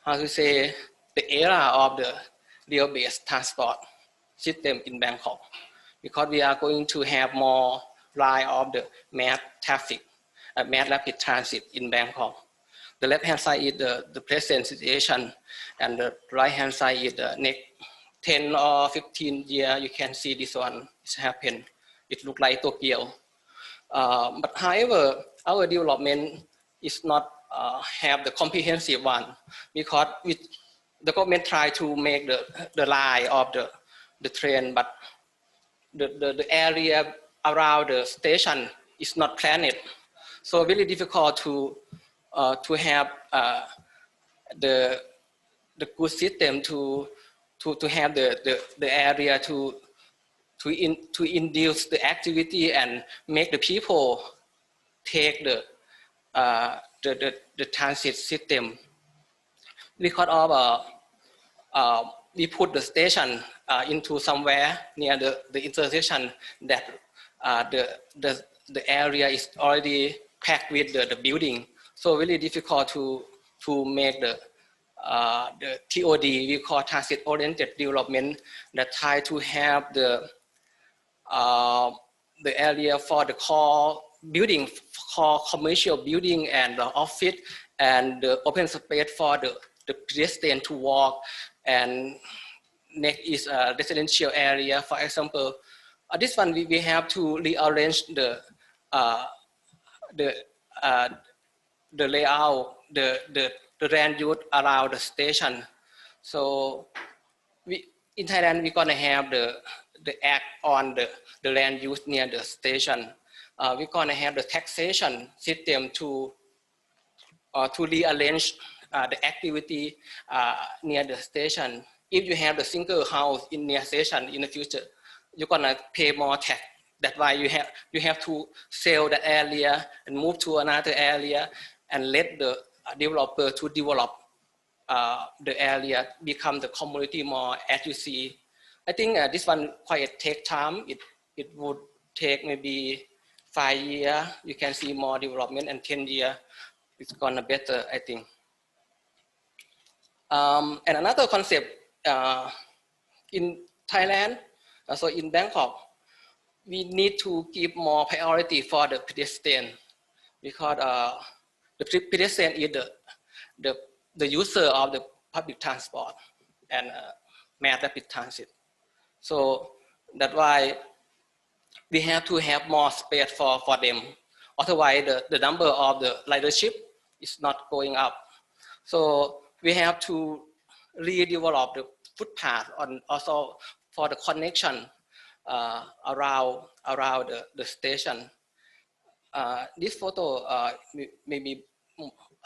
how to say, the era of the rail-based transport system in Bangkok, because we are going to have more line of the mass traffic, mass rapid transit in Bangkok. The left-hand side is the present situation, and the right-hand side is the next 10 or 15 years. You can see this one is happen. It looks like Tokyo. But however, our development is not have the comprehensive one because the government try to make the line of the train, but the area around the station is not planned. So really difficult to have the good system to have the area to induce the activity and make the people take the transit system. Because of we put the station into somewhere near the intersection that the area is already packed with the building. So really difficult to make the TOD, we call transit oriented development, that try to have the area for the core building, core commercial building and the office, and the open space for the pedestrian to walk. And next is a residential area. For example, this one we have to rearrange the layout, the land use around the station. So in Thailand we're gonna have the act on the land use near the station. We're gonna have the taxation system to rearrange the activity near the station. If you have the single house in near station in the future, you're gonna pay more tax. That's why you have to sell the area and move to another area and let the developer to develop the area, become the community more. As you see, I think this one quite take time. It would take maybe 5 years. You can see more development, and 10 years it's gonna better, I think. And another concept in Thailand, so in Bangkok, we need to give more priority for the pedestrian, because the pedestrian is the user of the public transport and mass rapid transit. So that's why we have to have more space for them. Otherwise, the number of the ridership is not going up. So we have to redevelop the footpath and also for the connection around the station. This photo, maybe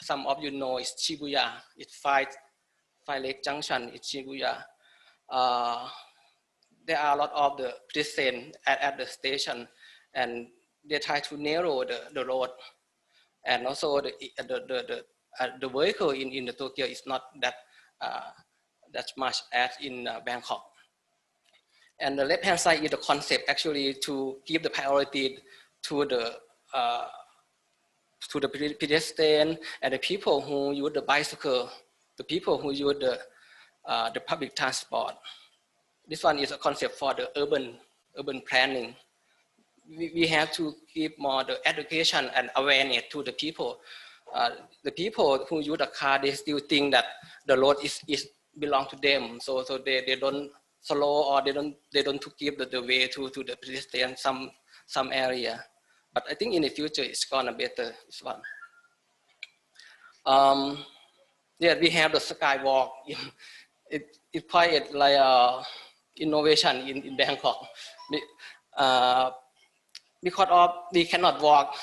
some of you know, is Shibuya. It's Five Lake Junction. It's Shibuya. There are a lot of the pedestrians at the station, and they try to narrow the road, and also the vehicle in the Tokyo is not that much as in Bangkok. And the left-hand side is the concept actually to give the priority to the pedestrian and the people who use the bicycle, the people who use the public transport. This one is a concept for the urban planning. We have to give more the education and awareness to the people. The people who use the car, they still think that the road is belong to them, so they don't follow, or they don't to give the way to the pedestrian some area. But I think in the future it's gonna better. This one. Yeah, we have the skywalk. It quite like innovation in Bangkok. Because of we cannot walk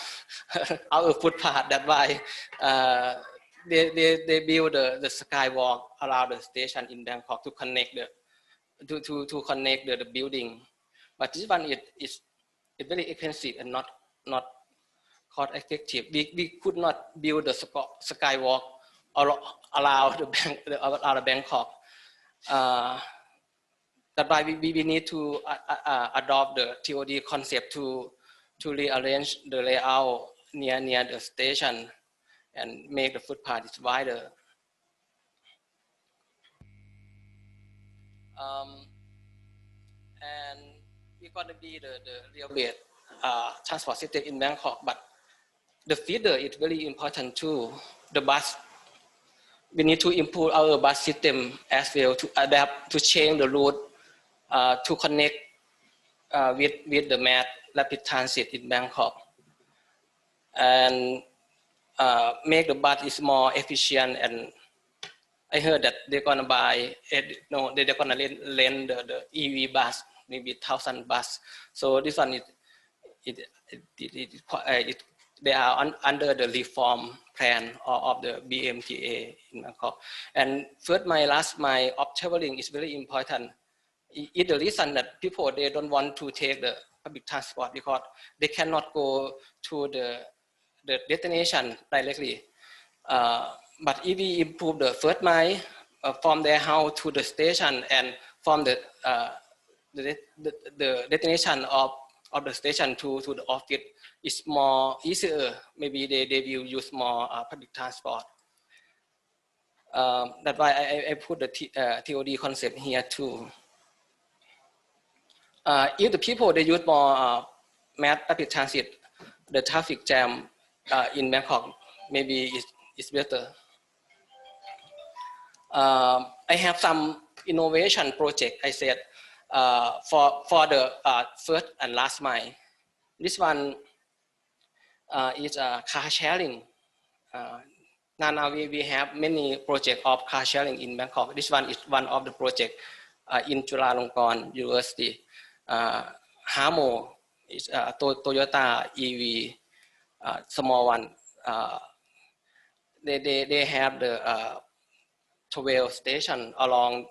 our footpath. That's why they build the skywalk around the station in Bangkok to connect to connect the building. But this one is very expensive and not cost effective. We could not build the skywalk around the Bangkok. That's why we need to adopt the TOD concept to rearrange the layout near the station and make the footpath wider. And we're going to be the railway transport system in Bangkok, but the feeder is very important too. The bus, we need to improve our bus system as well to adapt, to change the route, to connect with the mass rapid transit in Bangkok. and make the bus is more efficient. And I heard that they're gonna buy, they're gonna lend the EV bus, maybe 1,000 bus. So this one they are under the reform plan of the BMTA in Bangkok. And first mile, last mile of traveling is very important. It's the reason that people, they don't want to take the public transport because they cannot go to the destination directly. But if we improve the first mile from their house to the station and from the destination of the station to the office, it's more easier. Maybe they will use more public transport. That's why I put the TOD concept here too. If the people, they use more mass public transit, the traffic jam in Bangkok maybe is better. I have some innovation project, I said, for the first and last mile. This one is car sharing. Now we have many projects of car sharing in Bangkok. This one is one of the projects in Chulalongkorn University. Hamo is Toyota EV, small one. They have the 12 station along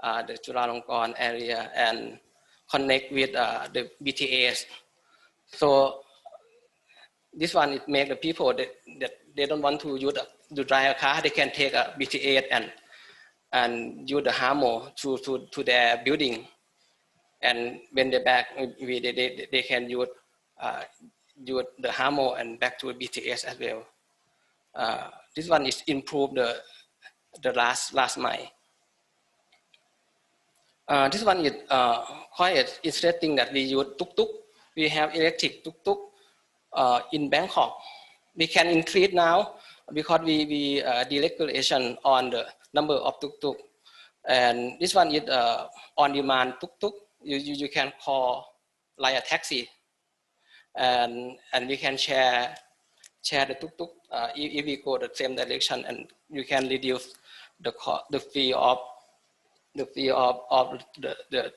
the Chulalongkorn area and connect with the BTS. So this one, it make the people that they don't want to use to drive a car, they can take a BTS and use the Hamo to their building. And when they're back, they can use the Hamo and back to BTS as well. This one is improve the last mile. This one is quite interesting that we use tuk-tuk. We have electric tuk-tuk in Bangkok. We can increase now because we deregulation on the number of tuk-tuk. And this one is on-demand tuk-tuk. You can call like a taxi, and we can share the tuk-tuk if we go the same direction, and you can reduce the fee of the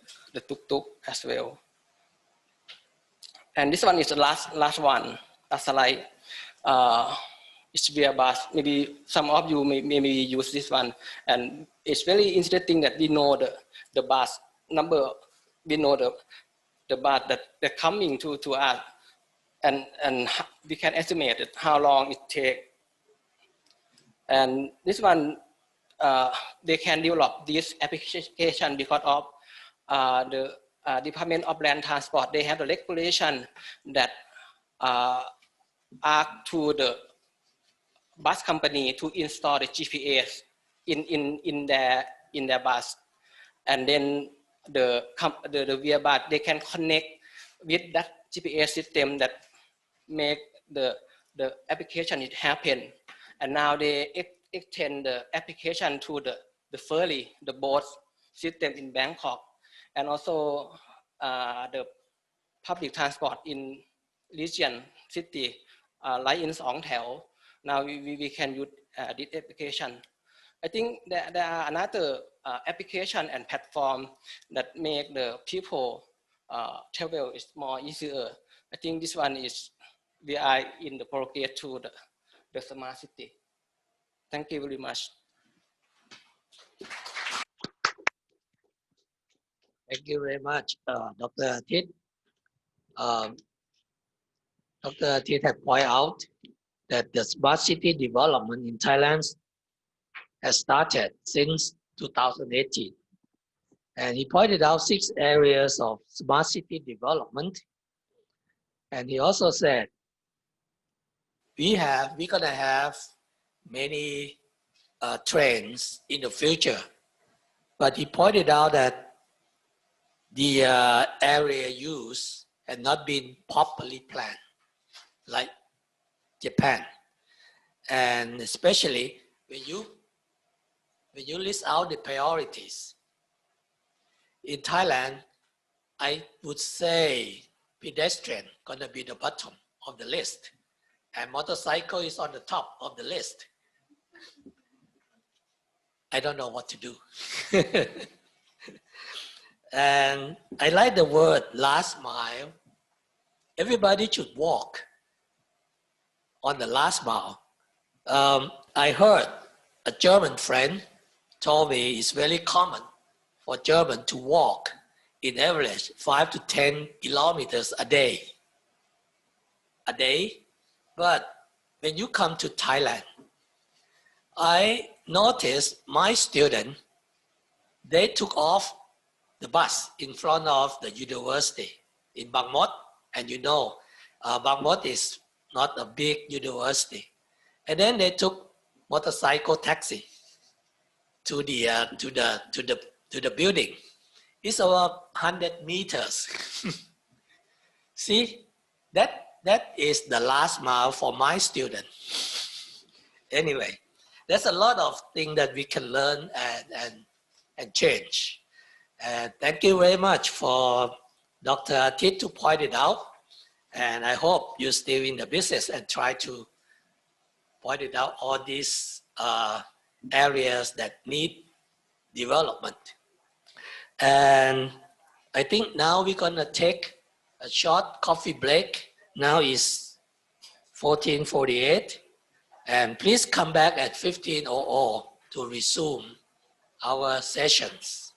tuk-tuk as well. And this one is the last one. That's like it's via bus. Maybe some of you maybe use this one, and it's very interesting that we know the bus number. We know the bus that they're coming to us, and we can estimate how long it takes. And this one, they can develop this application because of the Department of Land Transport. They have the regulation that ask to the bus company to install the GPS in their bus, and then the via bus, they can connect with that GPS system that make the application it happen. And now they extend the application to the ferry, the boat system in Bangkok, and also the public transport in region city, like in Song Thel. Now we can use this application. I think there are another application and platform that make the people travel is more easier. I think this one is we are in the progress to the smart city. Thank you very much. Thank you very much, Dr. Atit. Dr. Atit had pointed out that the smart city development in Thailand has started since 2018. And he pointed out 6 areas of smart city development. And he also said, we're gonna have many trends in the future. But he pointed out that the area used had not been properly planned, like Japan. And especially when you list out the priorities, in Thailand, I would say pedestrian gonna be the bottom of the list. and motorcycle is on the top of the list. I don't know what to do. And I like the word last mile. Everybody should walk on the last mile. I heard a German friend told me it's very common for German to walk in average 5 to 10 kilometers a day. But when you come to Thailand, I noticed my student, they took off the bus in front of the university in Bangkok, and Bangkok is not a big university. And then they took motorcycle taxi to the building. It's about 100 meters. See, that is the last mile for my student. Anyway, there's a lot of things that we can learn and change. And thank you very much for Dr. Atit to point it out. And I hope you're still in the business and try to point it out all these areas that need development. And I think now we're gonna take a short coffee break. Now is 14:48. And please come back at 15:00 to resume our sessions.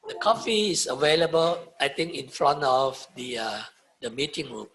The coffee is available, I think, in front of the meeting room.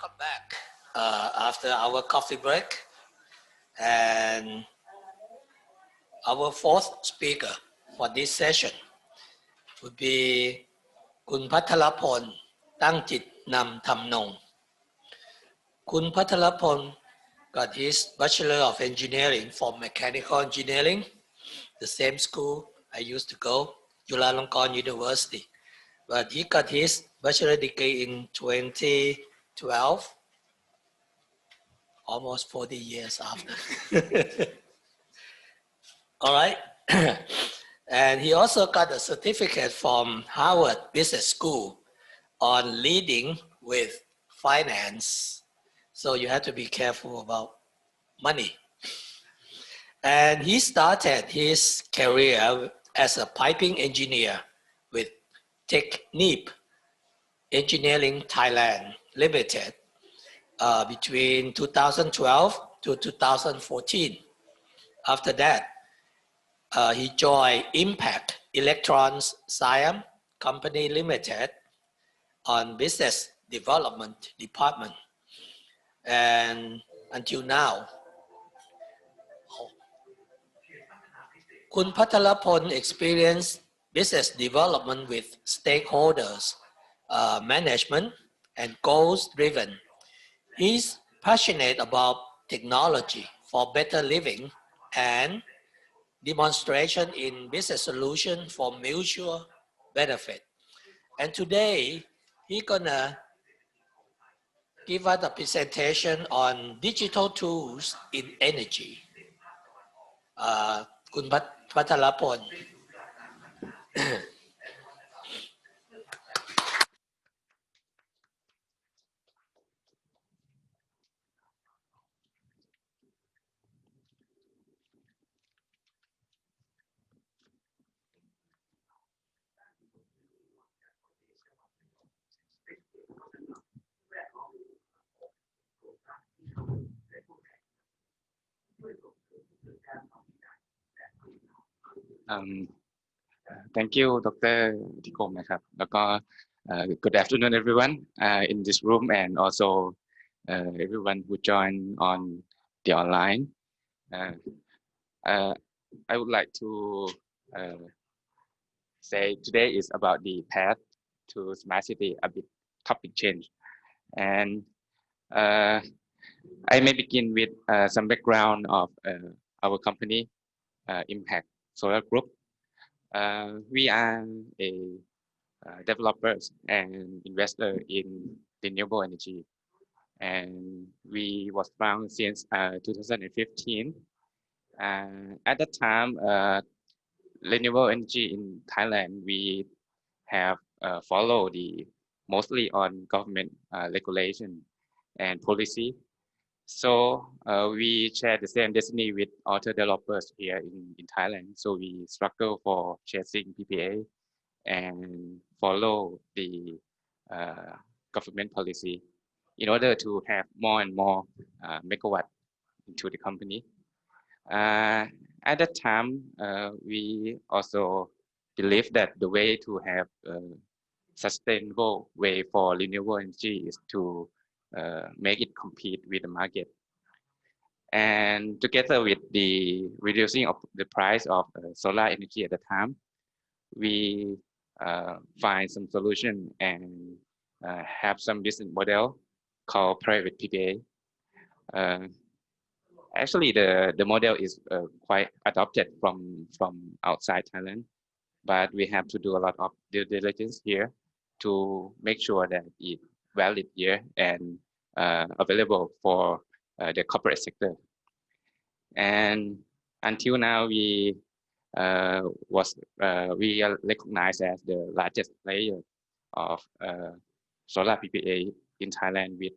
Welcome back after our coffee break. And our fourth speaker for this session would be คุณพัทรพลตั้งจิตนำทำนงคุณพัทรพล got his Bachelor of Engineering from Mechanical Engineering, the same school I used to go, Chulalongkorn University. But he got his bachelor degree in 2012, almost 40 years after. All right. And he also got a certificate from Harvard Business School on leading with finance. So you have to be careful about money. And he started his career as a piping engineer with Technip Engineering Thailand Limited between 2012 to 2014. After that, he joined Impact Electrons Siam Company Limited on business development department. And until now, คุณพัทรพล experienced business development with stakeholders, management, and goals driven. He's passionate about technology for better living and demonstration in business solution for mutual benefit. And today, he's gonna give us a presentation on digital tools in energy. คุณพัทรพล Thank you, Dr. ธิคมนะครับแล้วก็ good afternoon everyone in this room and also everyone who joined on the online. I would like to say today is about the path to smart city, a bit topic change, and I may begin with some background of our company, Impact Solar Group. We are a developers and investor in renewable energy, and we was founded since 2015. At that time, renewable energy in Thailand, we have followed mostly on government regulation and policy. So we share the same destiny with other developers here in Thailand. So we struggle for chasing PPA and follow the government policy in order to have more and more megawatt into the company. At that time, we also believe that the way to have a sustainable way for renewable energy is to make it compete with the market. And together with the reducing of the price of solar energy at the time, we find some solution and have some business model called private PPA. Actually, the model is quite adopted from outside Thailand, but we have to do a lot of due diligence here to make sure that it valid here and available for the corporate sector. And until now, we are recognized as the largest player of solar PPA in Thailand with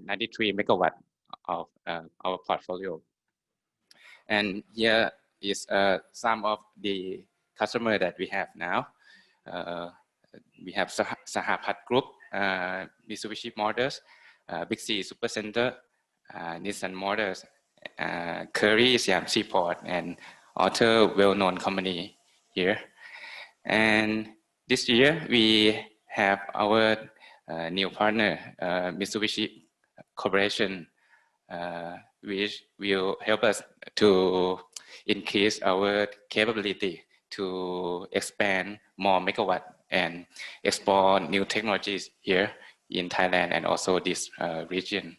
93 megawatt of our portfolio. And here is some of the customer that we have now. We have Sahapat Group, Mitsubishi Motors, Big C Supercenter, Nissan Motors, Curry Siam Seaport, and other well-known company here. And this year we have our new partner, Mitsubishi cooperation, which will help us to increase our capability to expand more megawatt and explore new technologies here in Thailand and also this region.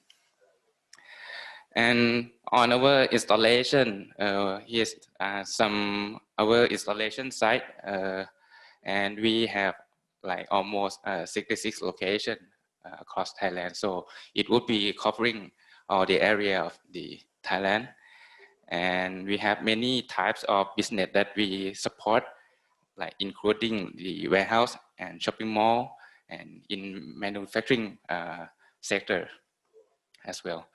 And on our installation, here's some our installation site, and we have like almost 66 locations across Thailand. So it would be covering all the area of the Thailand. And we have many types of business that we support, like including the warehouse and shopping mall and in manufacturing sector as well.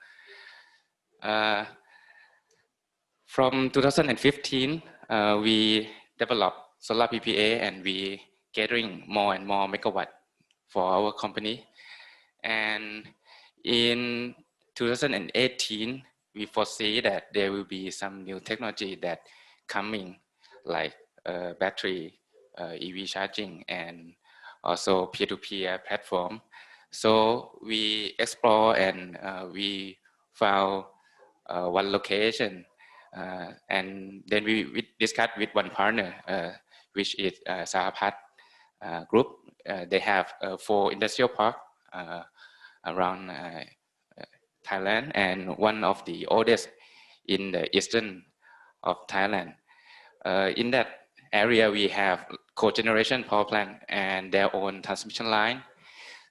From 2015, we developed solar PPA and we gathering more and more megawatt for our company. And in 2018, we foresee that there will be some new technology that coming, like battery, EV charging, and also peer-to-peer platform. So we explore and we found one location, and then we discussed with one partner, which is Sahapat Group. They have 4 industrial parks around Thailand, and one of the oldest in the eastern of Thailand. In that area, we have cogeneration power plant and their own transmission line.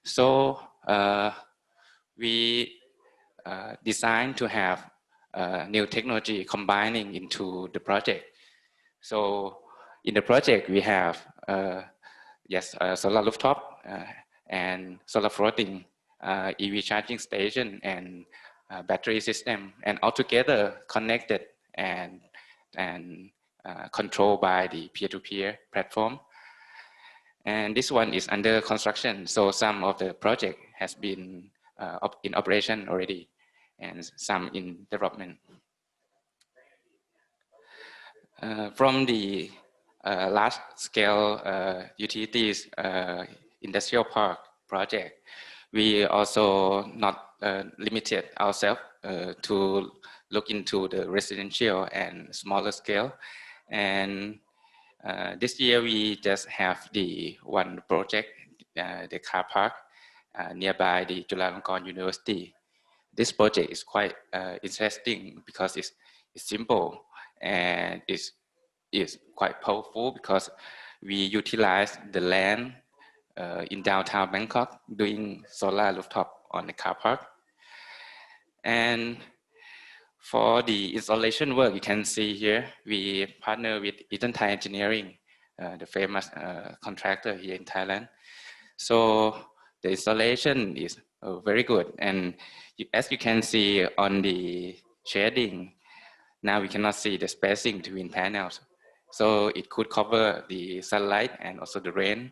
So we designed to have new technology combining into the project. So in the project, we have solar rooftop and solar floating, EV charging station, and battery system, and altogether connected and controlled by the peer-to-peer platform. And this one is under construction. So some of the project has been in operation already, and some in development. From the large-scale utilities industrial park project, we also not limited ourselves to look into the residential and smaller scale. And this year we just have the one project, the car park nearby the Chulalongkorn University. This project is quite interesting because it's simple and it's quite powerful because we utilize the land in downtown Bangkok doing solar rooftop on the car park. And for the installation work, you can see here, we partner with Eastern Thai Engineering, the famous contractor here in Thailand. So the installation is very good. And as you can see on the shading, now we cannot see the spacing between panels. So it could cover the sunlight and also the rain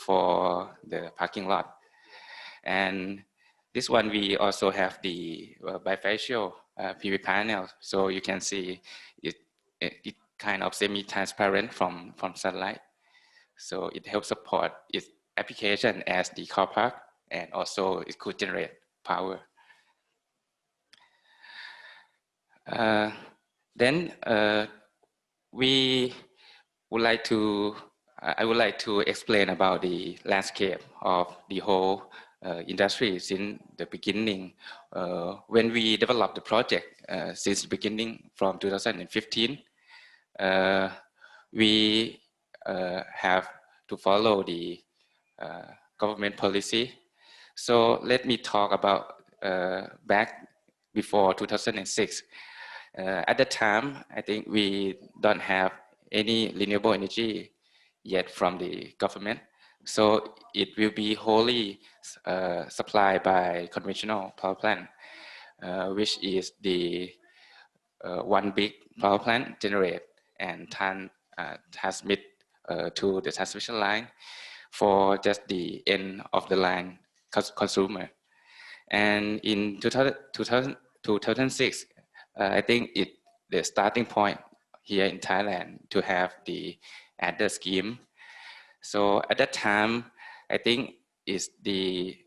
for the parking lot. And this one, we also have the bifacial PV panel. So you can see it kind of semi-transparent from sunlight. So it helps support its application as the car park, and also it could generate power. Then I would like to explain about the landscape of the whole industry since the beginning. When we developed the project since the beginning from 2015, we have to follow the government policy. So let me talk about back before 2006. At the time, I think we don't have any renewable energy yet from the government. So it will be wholly supplied by conventional power plant, which is the one big power plant generate and transmit to the transmission line for just the end of the line consumer. And in 2006, I think the starting point here in Thailand to have the adder scheme. So at that time, I think is a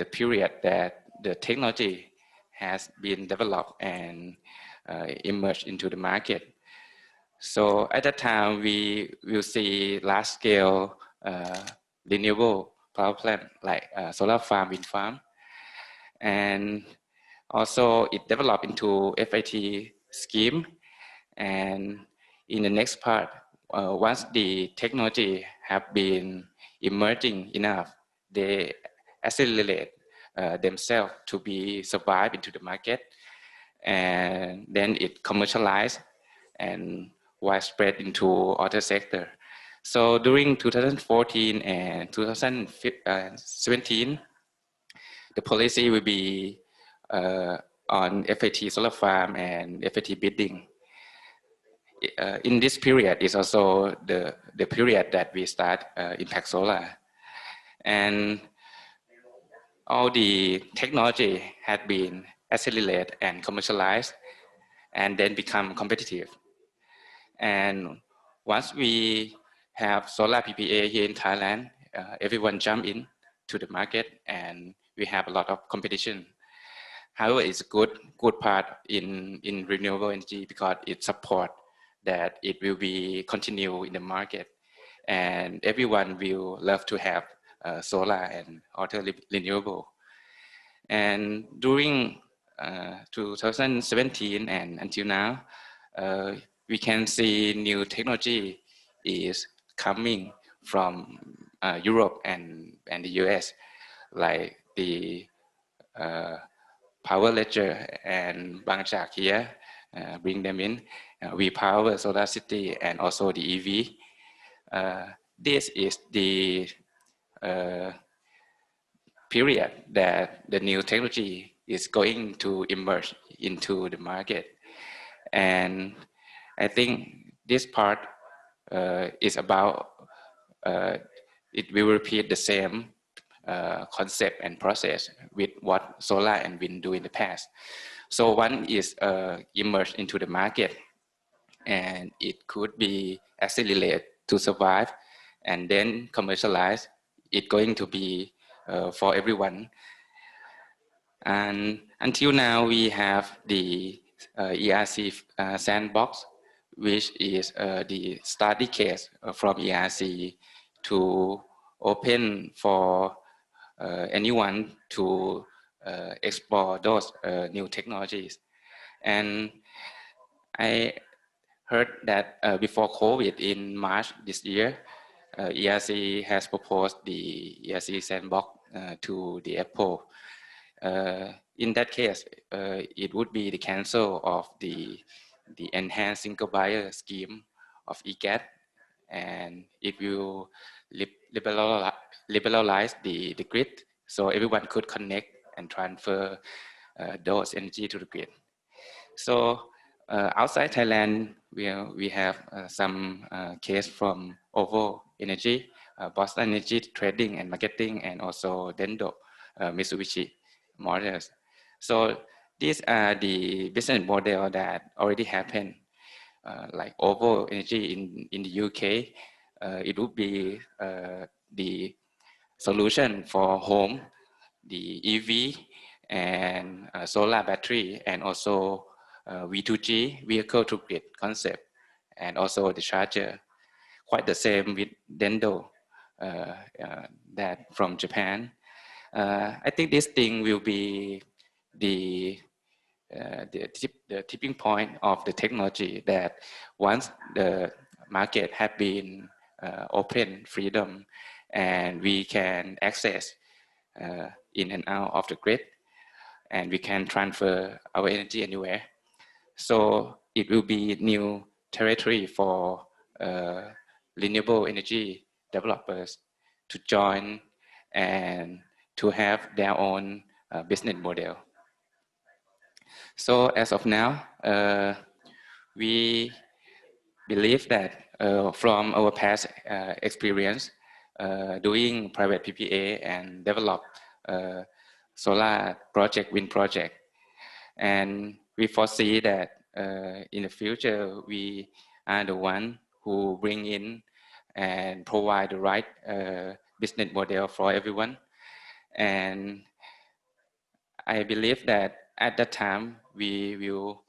period that the technology has been developed and emerged into the market. So at that time, we will see large-scale renewable power plant like solar farm, wind farm, and also it developed into FIT scheme. And in the next part, once the technology have been emerging enough, they accelerate themselves to be survive into the market, and then it commercialized and widespread into other sector. So during 2014 and 2017, the policy will be on FIT solar farm and FIT bidding. In this period is also the period that we start Impact Solar. And all the technology had been accelerated and commercialized and then become competitive. And once we have solar PPA here in Thailand, everyone jump in to the market and we have a lot of competition. However, it's a good part in renewable energy because it supports that it will be continue in the market and everyone will love to have solar and other renewable. And during 2017 and until now, we can see new technology is coming from Europe and the US, like the Power Ledger and Bangkok here, bring them in. We power SolarCity and also the EV. This is the period that the new technology is going to emerge into the market. And I think this part is about, it will repeat the same concept and process with what solar and wind do in the past. So one is emerged into the market and it could be accelerated to survive and then commercialized. It's going to be for everyone. And until now we have the ERC sandbox, which is the study case from ERC to open for anyone to explore those new technologies. And I heard that before COVID in March this year, ERC has proposed the ERC sandbox to the Apple. In that case, it would be the cancel of the enhanced single buyer scheme of EGAT, and it will liberalize the grid so everyone could connect and transfer those energy to the grid. So outside Thailand, we have some case from OVO Energy, Boston Energy Trading and Marketing, and also Dendo, Mitsubishi Motors. So these are the business model that already happened, like OVO Energy in the UK. It would be the solution for home, the EV and solar battery, and also V2G, vehicle to grid concept, and also the charger. Quite the same with Dendo, that from Japan. I think this thing will be the tipping point of the technology, that once the market have been open, freedom, and we can access in and out of the grid, and we can transfer our energy anywhere. So it will be new territory for renewable energy developers to join and to have their own business model. So as of now, we believe that from our past experience doing private PPA and develop solar project, wind project, and we foresee that in the future we are the one who bring in and provide the right business model for everyone. And I believe that at that time we will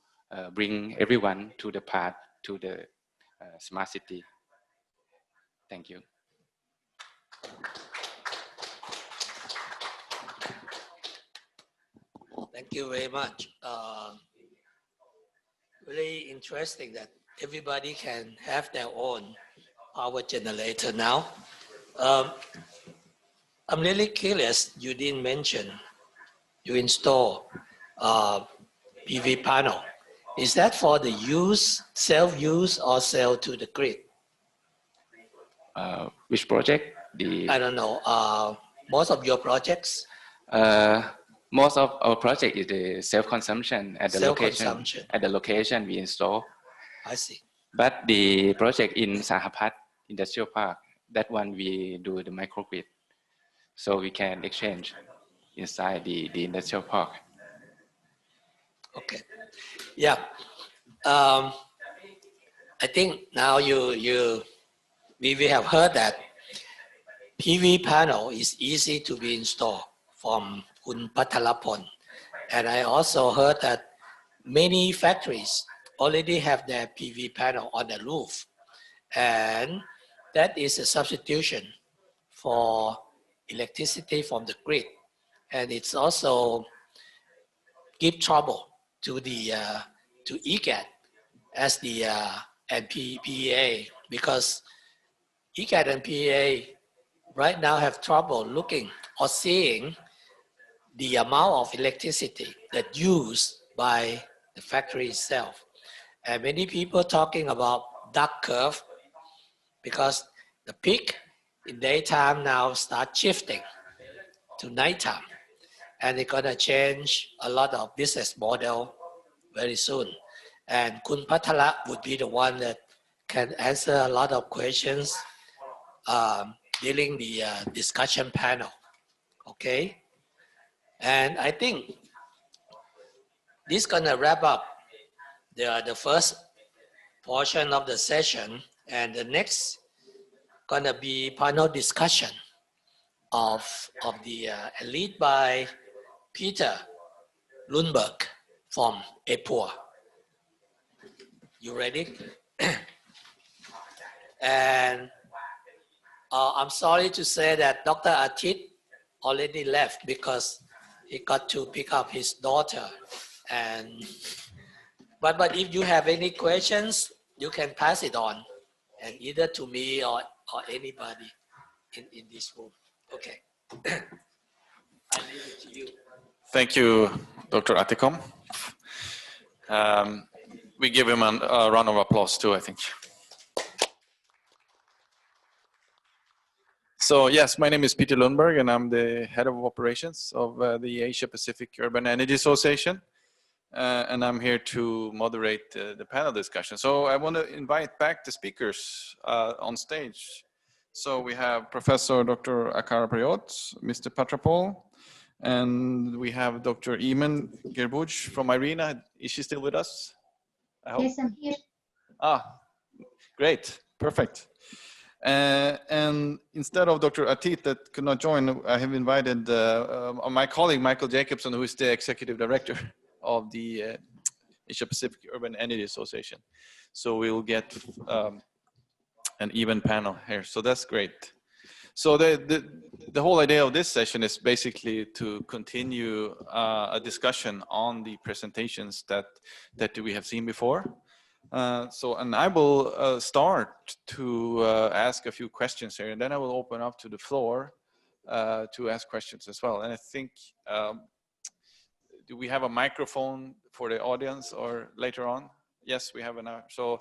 bring everyone to the path to the smart city. Thank you. Thank you very much. Really interesting that everybody can have their own power generator now. I'm really curious, you didn't mention you install PV panel. Is that for the use, self-use, or sell to the grid? Which project? I don't know. Most of your projects? Most of our project is the self-consumption at the Self-consumption. location. At the location we install. I see. But the project in Sahapat Industrial Park, that one we do the microgrid, so we can exchange inside the industrial park. Okay. Yeah. I think now we have heard that PV panel is easy to be installed from Kun Pathalapon. And I also heard that many factories already have their PV panel on the roof. And that is a substitution for electricity from the grid. And it's also give trouble to the to EGAT as the and PEA, because EGAT and PEA right now have trouble looking or seeing the amount of electricity that used by the factory itself. And many people talking about duck curve, because the peak in daytime now start shifting to nighttime. And they're gonna change a lot of business model very soon. And Kun Patala would be the one that can answer a lot of questions during the discussion panel, okay? And I think this is gonna wrap up the first portion of the session, and the next gonna be panel discussion of the lead by Peter Lundberg from EPUR. You ready? And I'm sorry to say that Dr. Atit already left because he got to pick up his daughter. And but if you have any questions, you can pass it on, and either to me or anybody in this room. Okay. I leave it to you. Thank you, Dr. Atikom. We give him a round of applause too, I think. So yes, my name is Peter Lundberg, and I'm the head of operations of the Asia Pacific Urban Energy Association. And I'm here to moderate the panel discussion. So I want to invite back the speakers on stage. So we have Professor Dr. Akara Prayot, Mr. Patrapol, and we have Dr. Iman Gerbuj from IRENA. Is she still with us? I hope. Yes, I'm here. Ah, great, perfect. And instead of Dr. Atit that could not join, I have invited my colleague Michael Jacobson, who is the executive director of the Asia Pacific Urban Energy Association. So we'll get an even panel here. So that's great. So the whole idea of this session is basically to continue a discussion on the presentations that we have seen before. And I will start to ask a few questions here, and then I will open up to the floor to ask questions as well. And I think, do we have a microphone for the audience or later on? Yes, we have an hour. So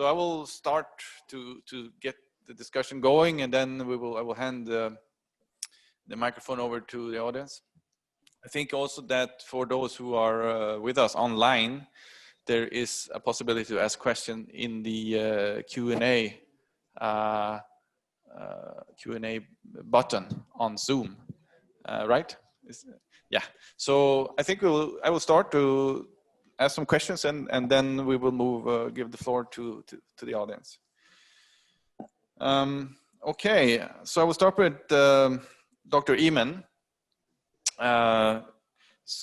I will start to get the discussion going, and then I will hand the microphone over to the audience. I think also that for those who are with us online, there is a possibility to ask questions in the Q&A button on Zoom, right? Yeah. So I think I will start to ask some questions, and then we will give the floor to the audience. Okay, so I will start with Dr. Iman.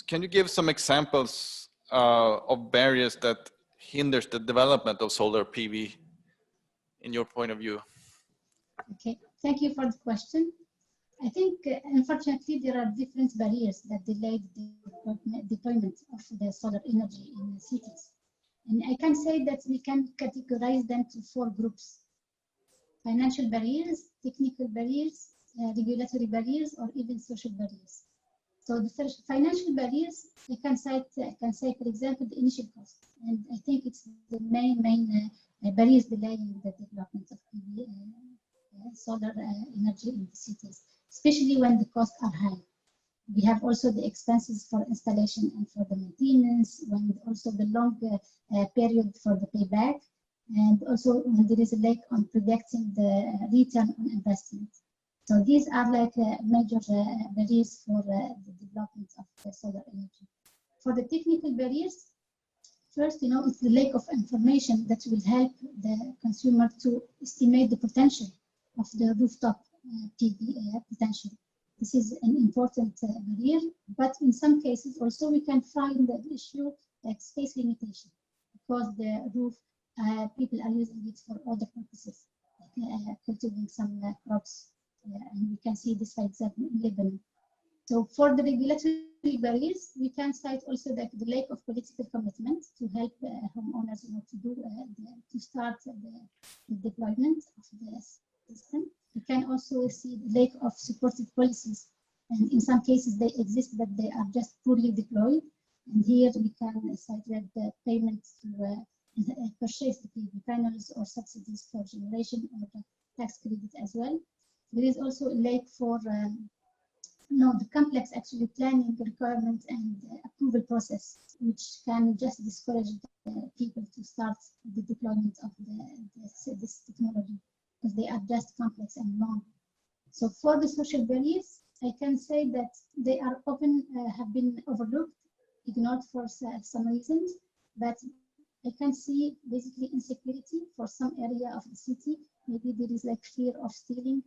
Can you give some examples of barriers that hinders the development of solar PV in your point of view? Okay, thank you for the question. I think, unfortunately, there are different barriers that delay the deployment of the solar energy in the cities. And I can say that we can categorize them to 4 groups: financial barriers, technical barriers, regulatory barriers, or even social barriers. So the financial barriers, I can say, for example, the initial cost. And I think it's the main barriers delaying the development of PV, solar energy in the cities, especially when the costs are high. We have also the expenses for installation and for the maintenance, when also the long period for the payback, and also when there is a lack on predicting the return on investment. So these are like major barriers for the development of the solar energy. For the technical barriers, first, it's the lack of information that will help the consumer to estimate the potential of the rooftop PV potential. This is an important barrier, but in some cases also we can find the issue like space limitation, because the roof, people are using it for other purposes, like cultivating some crops, and we can see this, for example, in Lebanon. So for the regulatory barriers, we can cite also the lack of political commitment to help homeowners to start the deployment of the system. We can also see the lack of supportive policies, and in some cases they exist, but they are just poorly deployed. And here we can cite the payments to purchase the PV panels or subsidies for generation or tax credit as well. There is also a lack for the complex actually planning requirements and approval process, which can just discourage people to start the deployment of this technology, because they are just complex and long. So for the social barriers, I can say that they are often have been overlooked, ignored for some reasons, but I can see basically insecurity for some area of the city. Maybe there is like fear of stealing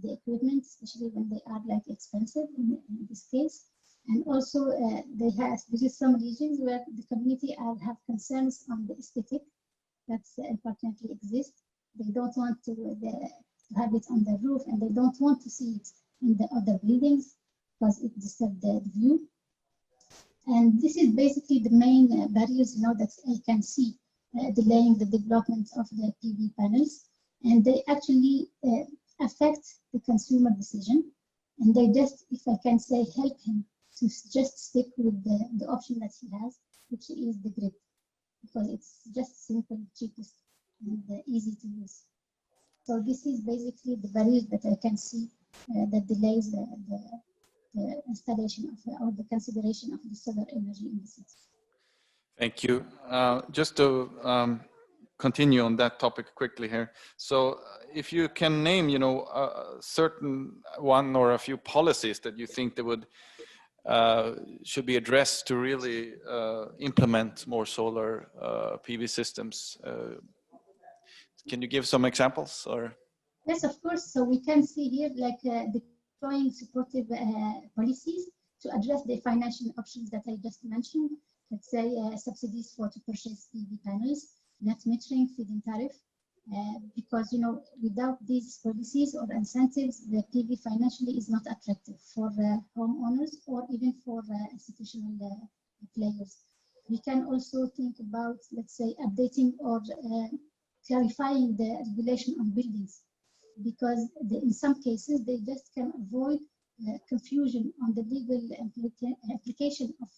the equipment, especially when they are like expensive in this case. And also there is some regions where the community have concerns on the aesthetic that unfortunately exists. They don't want to have it on the roof, and they don't want to see it in the other buildings because it disturbs the view. And this is basically the main barriers, that I can see delaying the development of the PV panels, and they actually affect the consumer decision. And they just, if I can say, help him to just stick with the option that he has, which is the grid, because it's just simple, cheapest, and easy to use. So this is basically the barriers that I can see that delays the installation of or the consideration of the solar energy in the city. Thank you. Just to continue on that topic quickly here. So if you can name, a certain one or a few policies that you think that would should be addressed to really implement more solar PV systems. Can you give some examples? Or? Yes, of course. So we can see here like deploying supportive policies to address the financial options that I just mentioned. Let's say subsidies to purchase PV panels, net metering, feed-in tariff, because without these policies or incentives, the PV financially is not attractive for homeowners or even for institutional players. We can also think about, let's say, updating or clarifying the regulation on buildings, because in some cases they just can avoid confusion on the legal application of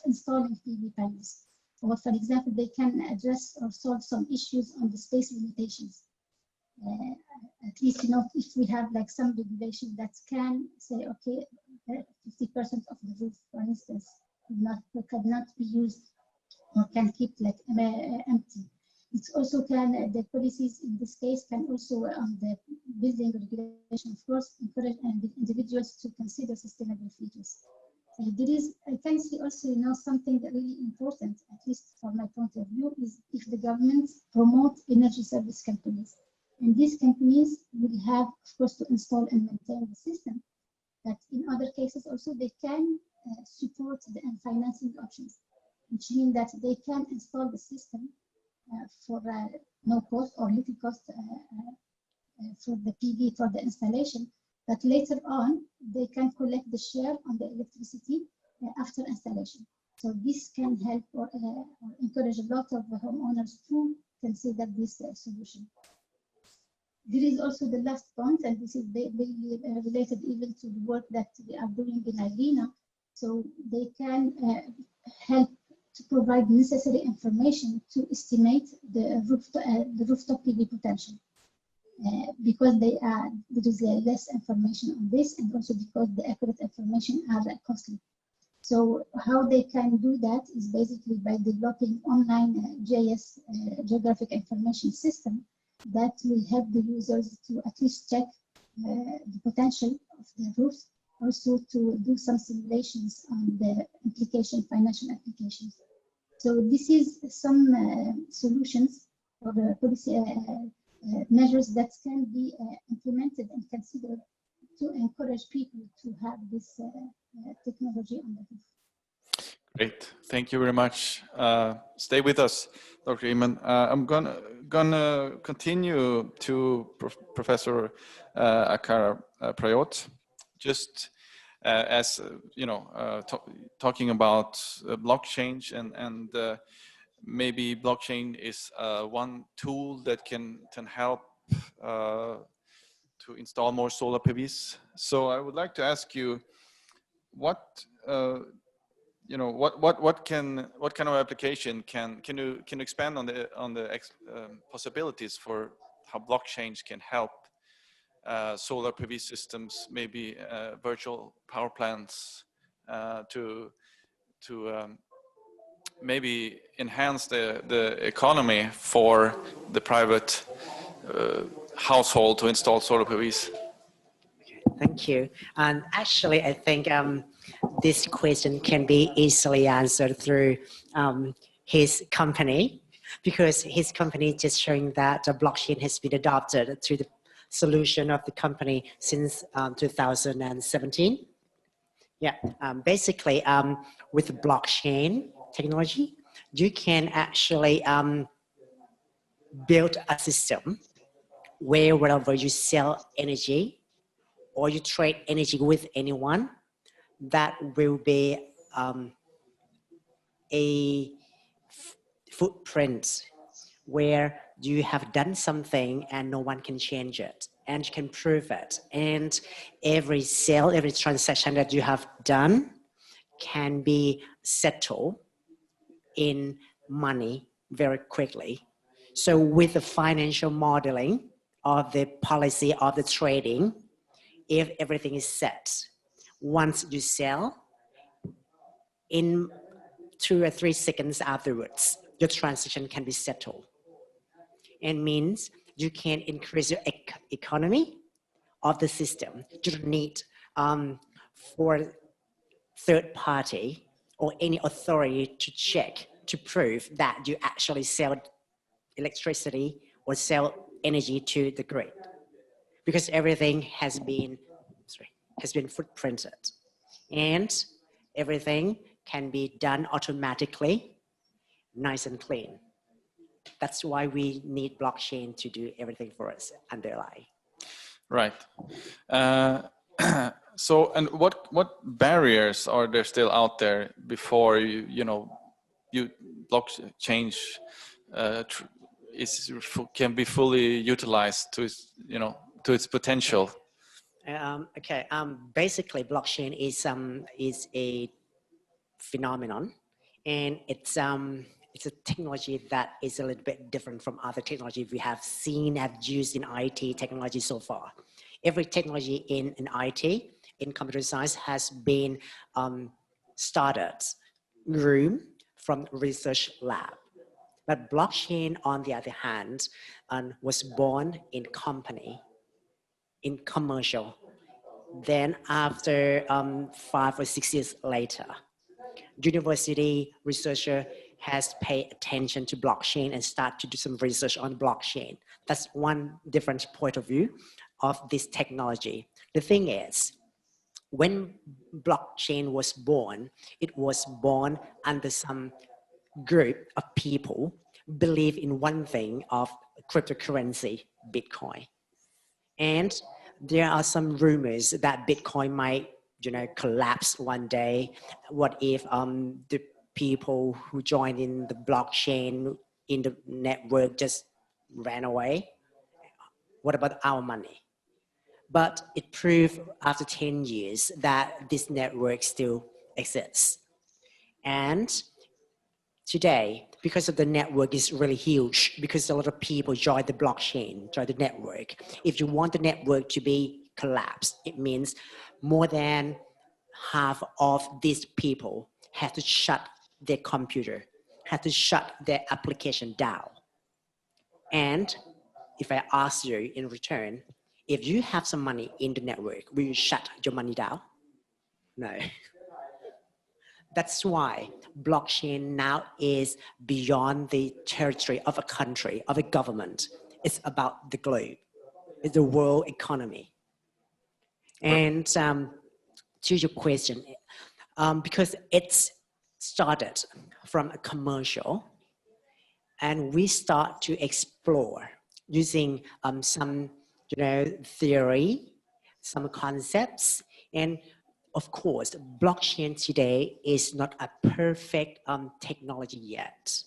installing PV panels. Or for example, they can address or solve some issues on the space limitations. At least, if we have like some regulation that can say, okay, 50% of the roof, for instance, cannot be used or can keep like empty. It also can, the policies in this case can also, on the building regulation, of course, encourage individuals to consider sustainable features. There is, I can see also, something that really important, at least from my point of view, is if the government promote energy service companies. And these companies will have, of course, to install and maintain the system. But in other cases also, they can support the financing options, which means that they can install the system for no cost or little cost for the PV for the installation, but later on they can collect the share on the electricity after installation. So this can help or encourage a lot of homeowners to consider this solution. There is also the last point, and this is really related even to the work that we are doing in IRENA. So they can help to provide necessary information to estimate the rooftop PV potential. Because there is less information on this, and also because the accurate information are costly. So how they can do that is basically by developing online GIS geographic information system that will help the users to at least check the potential of the roofs, also to do some simulations on the financial applications. So this is some solutions or policy measures that can be implemented and considered to encourage people to have this technology on the roof. Great, thank you very much. Stay with us, Dr. Iman. I'm gonna continue to Professor Akara Prayot, just as you know, talking about blockchain and maybe blockchain is one tool that can help to install more solar PVs. So I would like to ask you, what you know, what kind of application can you expand on the possibilities for how blockchain can help solar PV systems, maybe virtual power plants, to maybe enhance the economy for the private household to install solar PVs? Okay, thank you. And actually, I think this question can be easily answered through his company, because his company is just showing that the blockchain has been adopted through the solution of the company since 2017. Yeah, basically with blockchain technology, you can actually build a system where wherever you sell energy or you trade energy with anyone, that will be a footprint where you have done something and no one can change it, and you can prove it. And every sale, every transaction that you have done can be settled in money very quickly. So with the financial modeling of the policy of the trading, if everything is set, once you sell, in 2 or 3 seconds afterwards, your transaction can be settled. And means you can increase your economy of the system. You don't need for third party or any authority to check, to prove that you actually sell electricity or sell energy to the grid, because everything has been footprinted, and everything can be done automatically, nice and clean. That's why we need blockchain to do everything for us underlie. Right. So, and what barriers are there still out there before you blockchain can be fully utilized to its potential? Okay. Basically, blockchain is a phenomenon, and it's a technology that is a little bit different from other technology we have seen, have used in IT technology so far. Every technology in IT, in computer science, has been started room from research lab. But blockchain, on the other hand, was born in company, in commercial. Then after 5 or 6 years later, university researcher has paid attention to blockchain and start to do some research on blockchain. That's one different point of view of this technology. The thing is, when blockchain was born, it was born under some group of people believe in one thing of cryptocurrency, Bitcoin. And there are some rumors that Bitcoin might, collapse one day. What if the people who joined in the blockchain in the network just ran away? What about our money? But it proved after 10 years that this network still exists. And today, because of the network is really huge, because a lot of people join the blockchain, join the network. If you want the network to be collapsed, it means more than half of these people have to shut their computer, have to shut their application down. And if I ask you in return, if you have some money in the network, will you shut your money down? No. That's why blockchain now is beyond the territory of a country, of a government. It's about the globe. It's the world economy. And to your question, because it's started from a commercial, and we start to explore using some, theory, some concepts, and of course, blockchain today is not a perfect technology yet.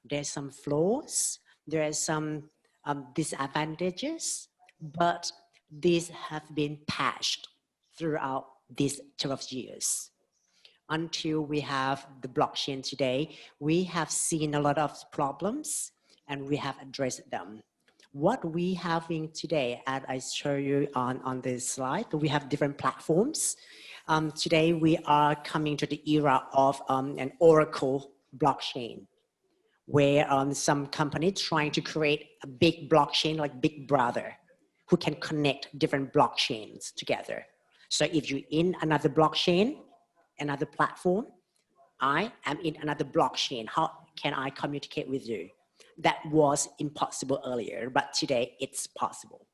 There's some flaws, there are some disadvantages, but these have been patched throughout these 12 years. Until we have the blockchain today, we have seen a lot of problems and we have addressed them. What we have in today, as I show you on this slide, we have different platforms. Today we are coming to the era of an Oracle blockchain, where some company trying to create a big blockchain like Big Brother, who can connect different blockchains together. So if you're in another blockchain, another platform, I am in another blockchain, how can I communicate with you? That was impossible earlier, but today it's possible.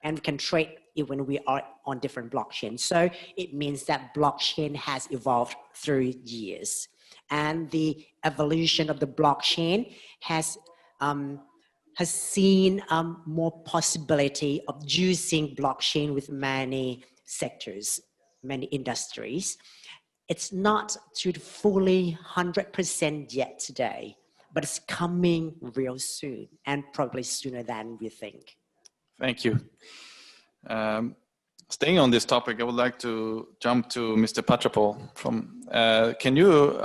And we can trade even when we are on different blockchains. So it means that blockchain has evolved through years. And the evolution of the blockchain has seen more possibility of using blockchain with many sectors, many industries. It's not to fully 100% yet today, but it's coming real soon and probably sooner than we think. Thank you. Staying on this topic, I would like to jump to Mr. Patrapal. Can you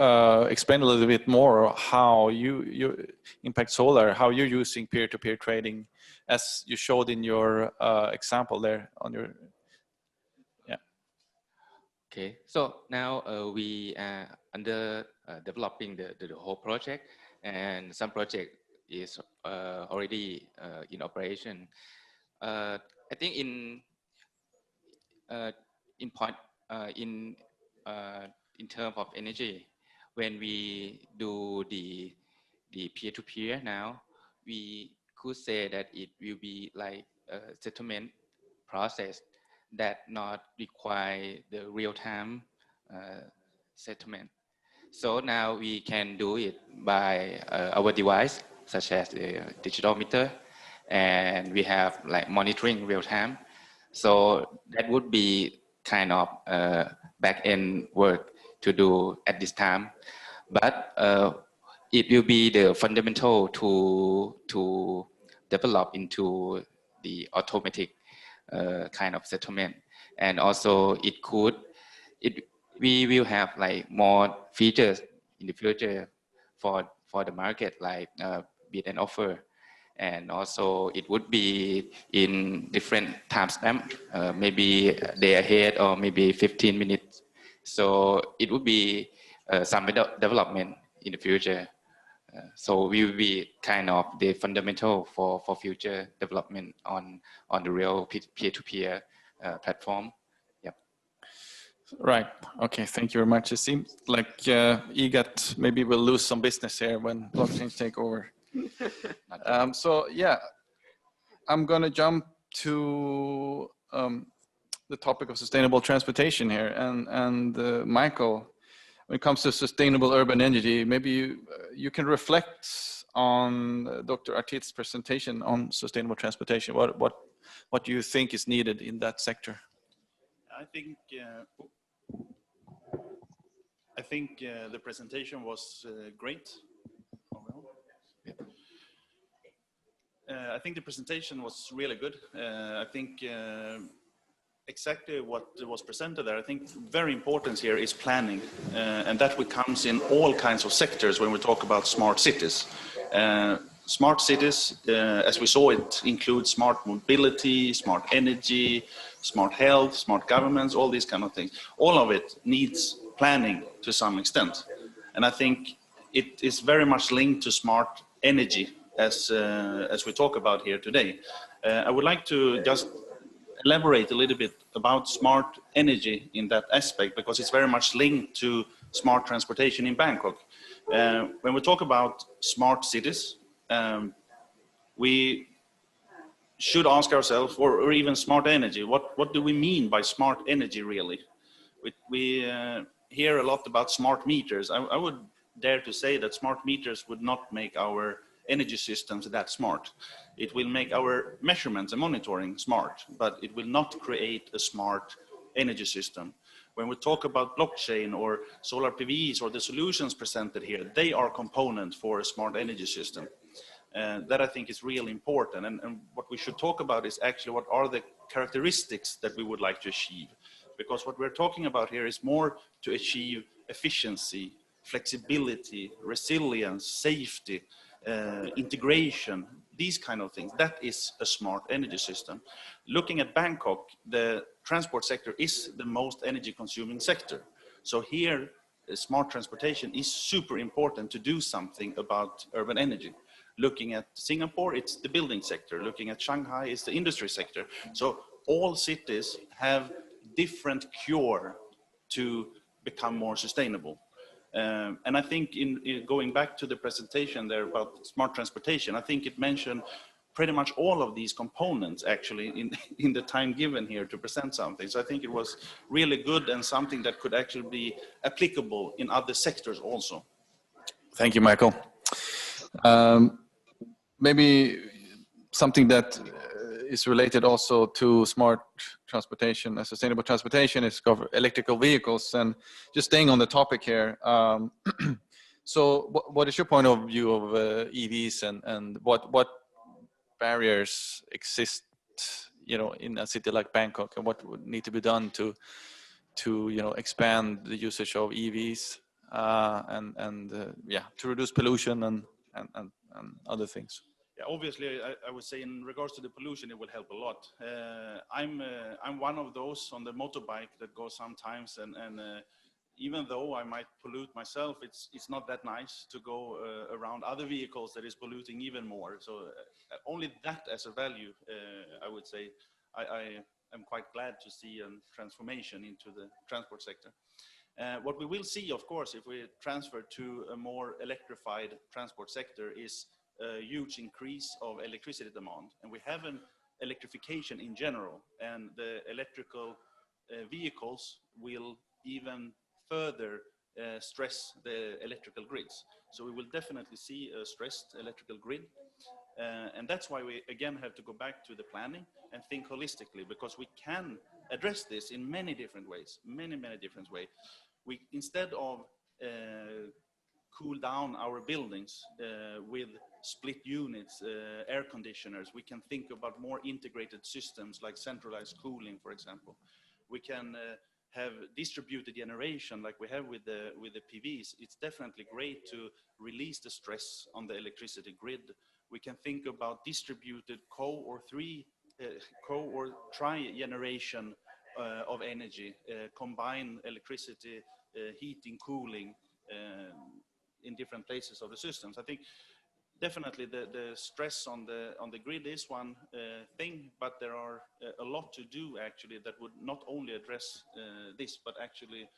explain a little bit more how you impact solar, how you're using peer-to-peer trading, as you showed in your example there on your, yeah. Okay, so now we are under developing the whole project, and some project is already in operation. I think in terms of energy, when we do the peer-to-peer now, we could say that it will be like a settlement process that not require the real-time settlement. So now we can do it by our device, such as the digital meter, and we have like monitoring real-time. So that would be kind of back-end work to do at this time, but it will be the fundamental to develop into the automatic kind of settlement. And also we will have like more features in the future for the market, like bid and offer. And also it would be in different time stamp, maybe a day ahead or maybe 15 minutes. So it would be some development in the future. So we will be kind of the fundamental for future development on the real peer-to-peer platform. Yep. Right. Okay. Thank you very much. It seems like EGAT maybe will lose some business here when blockchains take over. So yeah, I'm gonna jump to the topic of sustainable transportation here. And Michael, when it comes to sustainable urban energy, maybe you can reflect on Dr. Artit's presentation on sustainable transportation. What do you think is needed in that sector? I think the presentation was great. I think the presentation was really good. I think exactly what was presented there, I think very important here is planning, and that comes in all kinds of sectors when we talk about smart cities. Smart cities, as we saw, it includes smart mobility, smart energy, smart health, smart governments, all these kind of things. All of it needs planning to some extent. And I think it is very much linked to smart energy as we talk about here today. I would like to just elaborate a little bit about smart energy in that aspect, because it's very much linked to smart transportation in Bangkok. When we talk about smart cities, we should ask ourselves, or even smart energy, what do we mean by smart energy really? We hear a lot about smart meters. I would dare to say that smart meters would not make our energy systems that smart. It will make our measurements and monitoring smart, but it will not create a smart energy system. When we talk about blockchain or solar PVs or the solutions presented here, they are components for a smart energy system. That I think is really important. And what we should talk about is actually what are the characteristics that we would like to achieve. Because what we're talking about here is more to achieve efficiency, flexibility, resilience, safety, integration, these kind of things. That is a smart energy system. Looking at Bangkok, the transport sector is the most energy consuming sector. So here, smart transportation is super important to do something about urban energy. Looking at Singapore, it's the building sector. Looking at Shanghai, it's the industry sector. So all cities have different cure to become more sustainable. And I think in going back to the presentation there about smart transportation, I think it mentioned pretty much all of these components actually in the time given here to present something. So I think it was really good and something that could actually be applicable in other sectors also. Thank you, Michael. Maybe something that is related also to smart transportation and sustainable transportation is electrical vehicles. And just staying on the topic here, so what is your point of view of EVs and what barriers exist, you know, in a city like Bangkok, and what would need to be done to you know, expand the usage of EVs to reduce pollution and other things? Yeah, obviously, I would say in regards to the pollution, it will help a lot. I'm one of those on the motorbike that goes sometimes, and even though I might pollute myself, it's not that nice to go around other vehicles that is polluting even more. So only that as a value, I would say, I am quite glad to see a transformation into the transport sector. What we will see, of course, if we transfer to a more electrified transport sector is a huge increase of electricity demand. And we have an electrification in general, and the electrical vehicles will even further stress the electrical grids. So we will definitely see a stressed electrical grid. And that's why we again have to go back to the planning and think holistically, because we can address this in many different ways, many different ways. We, instead of cool down our buildings with split units, air conditioners, we can think about more integrated systems like centralized cooling, for example. We can have distributed generation like we have with the PVs. It's definitely great to release the stress on the electricity grid. We can think about distributed co or tri-generation of energy, combine electricity, heating, cooling in different places of the systems. I think definitely the stress on the grid is one thing, but there are a lot to do actually that would not only address this, but actually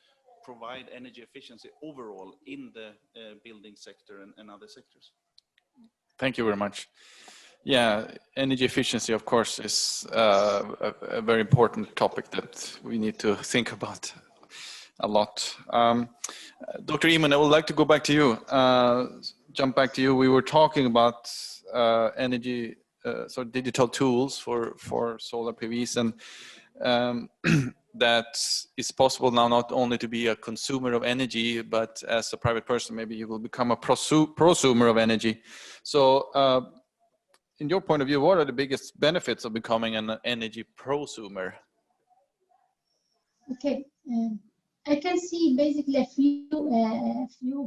provide energy efficiency overall in the building sector and other sectors. Thank you very much. Yeah, energy efficiency, of course, is a very important topic that we need to think about a lot. Dr. Eamon, I would like to go back to you, jump back to you. We were talking about energy, so digital tools for solar PVs, and that it's possible now not only to be a consumer of energy, but as a private person, maybe you will become a prosumer of energy. So in your point of view, what are the biggest benefits of becoming an energy prosumer? Okay, I can see basically a few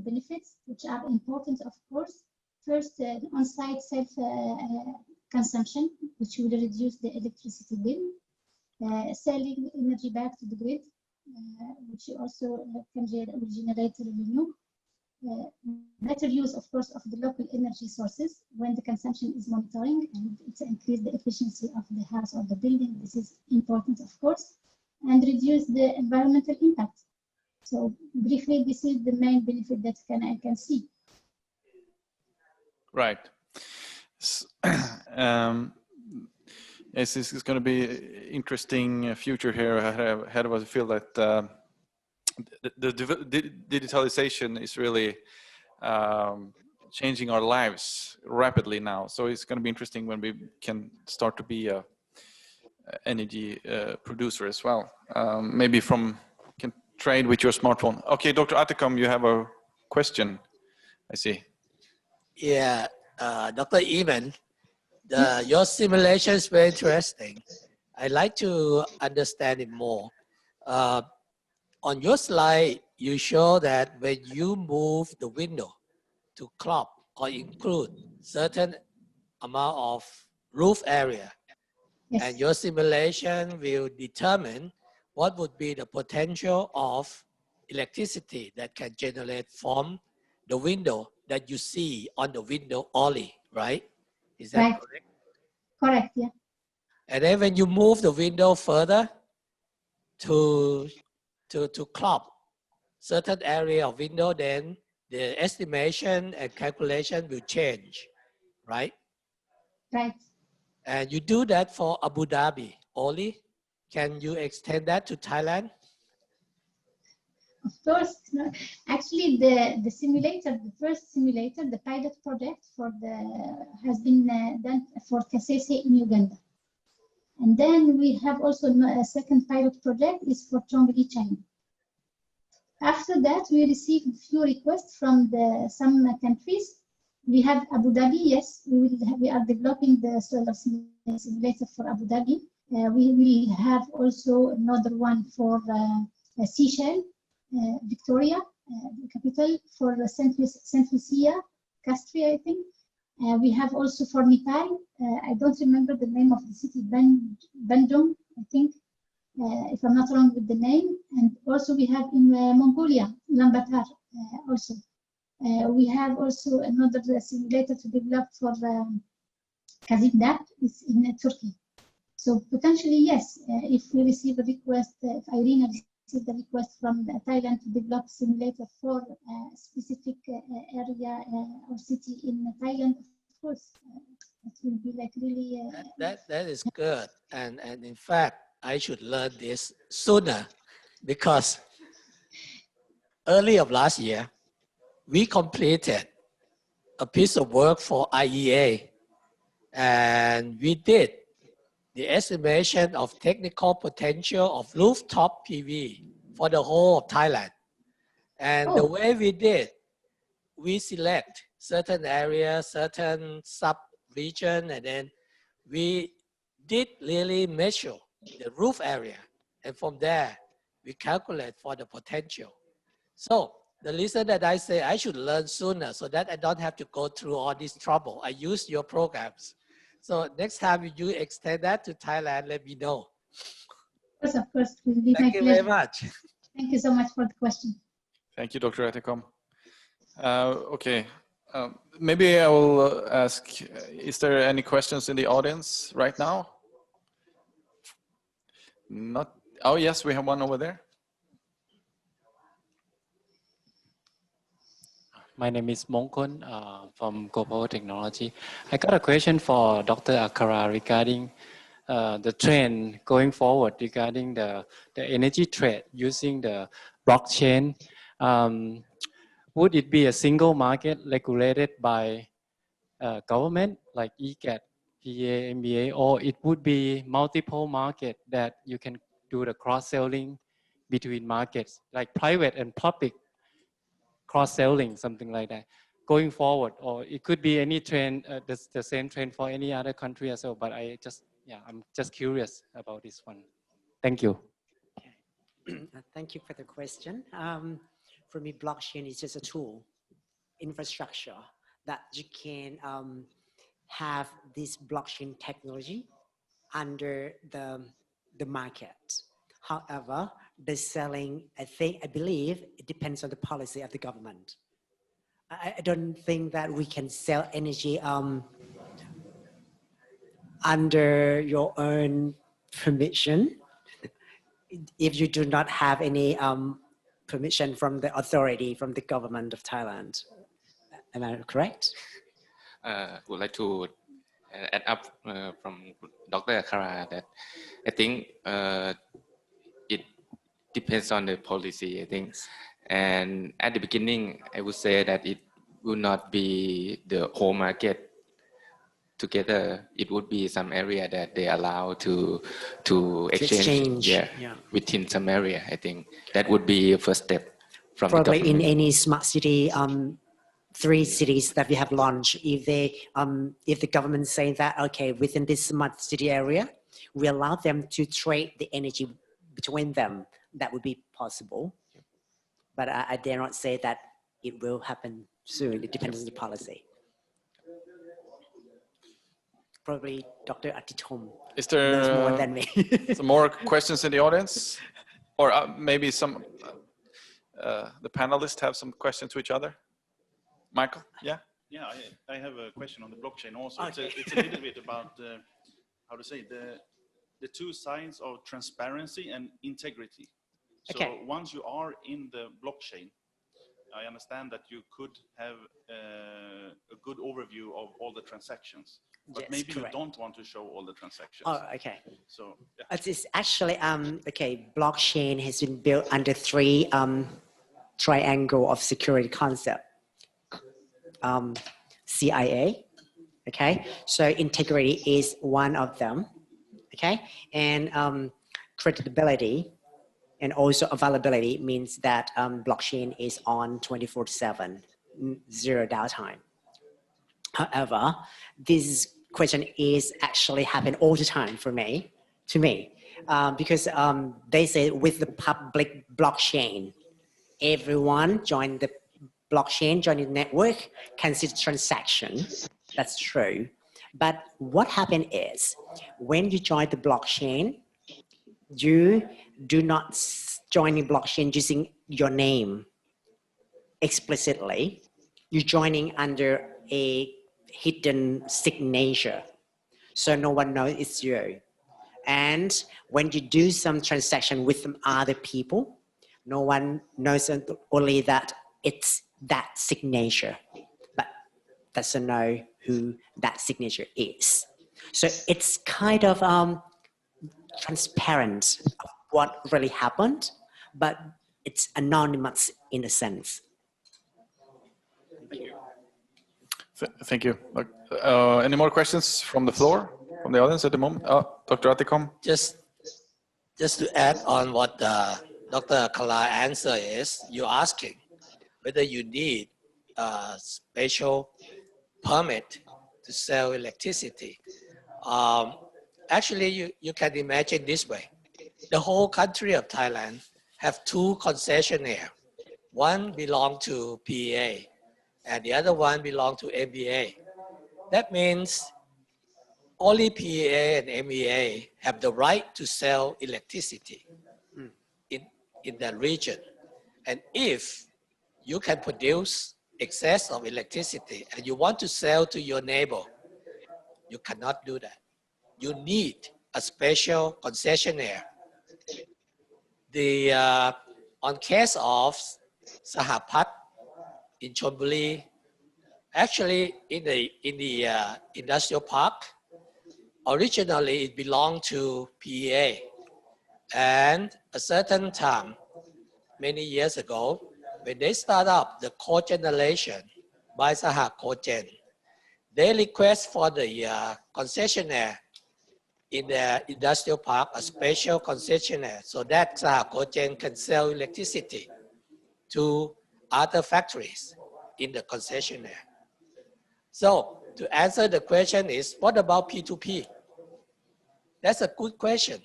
benefits which are important, of course. First, on-site self-consumption, which will reduce the electricity bill. Selling energy back to the grid, which also can generate revenue. Better use, of course, of the local energy sources when the consumption is monitoring, and it's increase the efficiency of the house or the building. This is important, of course, and reduce the environmental impact. So briefly, this is the main benefit that I can see. Right. Yes, this is going to be interesting future here ahead of us. I feel that the digitalization is really changing our lives rapidly now. So it's going to be interesting when we can start to be a energy producer as well. Maybe can trade with your smartphone. Okay, Dr. Atacom, you have a question, I see. Yeah, Dr. Eamon, your simulation is very interesting. I'd like to understand it more. On your slide, you show that when you move the window to crop or include certain amount of roof area, Yes. and your simulation will determine what would be the potential of electricity that can generate from the window that you see on the window only, right? Is that Right. correct? Correct, yeah. And then when you move the window further to crop certain area of window, then the estimation and calculation will change, right? Right. And you do that for Abu Dhabi only. Can you extend that to Thailand? Of course, no. Actually, the simulator, the first simulator, the pilot project has been done for Kasese in Uganda. And then we have also a second pilot project is for Chongqing, China. After that, we received a few requests from some countries. We have Abu Dhabi, yes, we are developing the solar simulator for Abu Dhabi. We will have also another one for Seychelles, Victoria, the capital, for Saint Lucia, Castries, I think. We have also for Nepal, I don't remember the name of the city, Bandung, I think, if I'm not wrong with the name. And also we have in Mongolia, Ulaanbaatar also. We have also another simulator to develop for Kasese, is in Turkey. So potentially, yes, if we receive a request, if IRENA receives a request from Thailand to develop simulator for a specific area or city in Thailand, of course, it will be like really. That is good, and in fact, I should learn this sooner, because early of last year, we completed a piece of work for IEA, and we did the estimation of technical potential of rooftop PV for the whole of Thailand. And the way we did, we select certain areas, certain sub-region, and then we did really measure the roof area. And from there, we calculate for the potential. So the reason that I say I should learn sooner so that I don't have to go through all this trouble, I use your programs. So next time you extend that to Thailand, let me know. Of course, it will be Thank you very much. Thank you so much for the question. Thank you, Dr. Atacom. Okay, maybe I will ask, is there any questions in the audience right now? Not. Oh, yes, we have one over there. My name is Mongkon from Global Technology. I got a question for Dr. Akara regarding the trend going forward regarding the energy trade using the blockchain. Would it be a single market regulated by government like EGAT, PA, MBA, or it would be multiple market that you can do the cross-selling between markets, like private and public cross-selling, something like that, going forward? Or it could be any trend, the same trend for any other country as well, but I'm just curious about this one. Thank you. Thank you for the question. For me, blockchain is just a tool, infrastructure that you can have this blockchain technology under the market. However, the selling, I believe it depends on the policy of the government. I don't think that we can sell energy under your own permission if you do not have any permission from the authority, from the government of Thailand. Am I correct? Would like to add up from Dr. Akara that I think it depends on the policy, I think. And at the beginning, I would say that it would not be the whole market together. It would be some area that they allow to exchange. Yeah, within some area. I think that would be a first step from probably the government. In any smart city, 3 cities that we have launched. If the government saying that okay, within this smart city area, we allow them to trade the energy between them, that would be possible. But I dare not say that it will happen soon. It depends on the policy. Probably Dr. Atitom knows more than me. Some more questions in the audience? Or maybe some, the panelists have some questions to each other? Michael, yeah? Yeah, I have a question on the blockchain also. Okay. It's a little bit about, how to say, the 2 sides of transparency and integrity. So okay. Once you are in the blockchain, I understand that you could have a good overview of all the transactions, but yes, maybe correct. you don't want to show all the transactions. Oh, okay. So yeah. It's actually, okay, blockchain has been built under 3 triangle of security concept. CIA, okay? So integrity is one of them, okay? And credibility and also availability means that blockchain is on 24/7, 0 downtime. However, this question is actually happen all the time to me, because they say with the public blockchain, everyone join the blockchain, join the network, can see the transaction. That's true. But what happened is when you join the blockchain, you do not join the blockchain using your name explicitly. You're joining under a hidden signature. So no one knows it's you. And when you do some transaction with some other people, no one knows only that it's that signature, but doesn't know who that signature is. So it's kind of transparent of what really happened, but it's anonymous in a sense. Thank you. Thank you. Any more questions from the floor, from the audience at the moment? Dr. Atikom? Just to add on what Dr. Kala answer is, you're asking whether you need a special permit to sell electricity. Actually, you can imagine this way. The whole country of Thailand have 2 concessionaires. One belong to PEA and the other one belong to MEA. That means only PEA and MEA have the right to sell electricity in that region. And if you can produce excess of electricity and you want to sell to your neighbor, you cannot do that. You need a special concessionaire. On case of Sahapat, in Chonburi, actually in the industrial park. Originally, it belonged to PEA, and a certain time, many years ago, when they start up the cogeneration by Saha Cogen, they request for the concessionaire in the industrial park, a special concessionaire, so that Saha Cogen can sell electricity to other factories in the concessionaire. So to answer the question is, what about P2P? That's a good question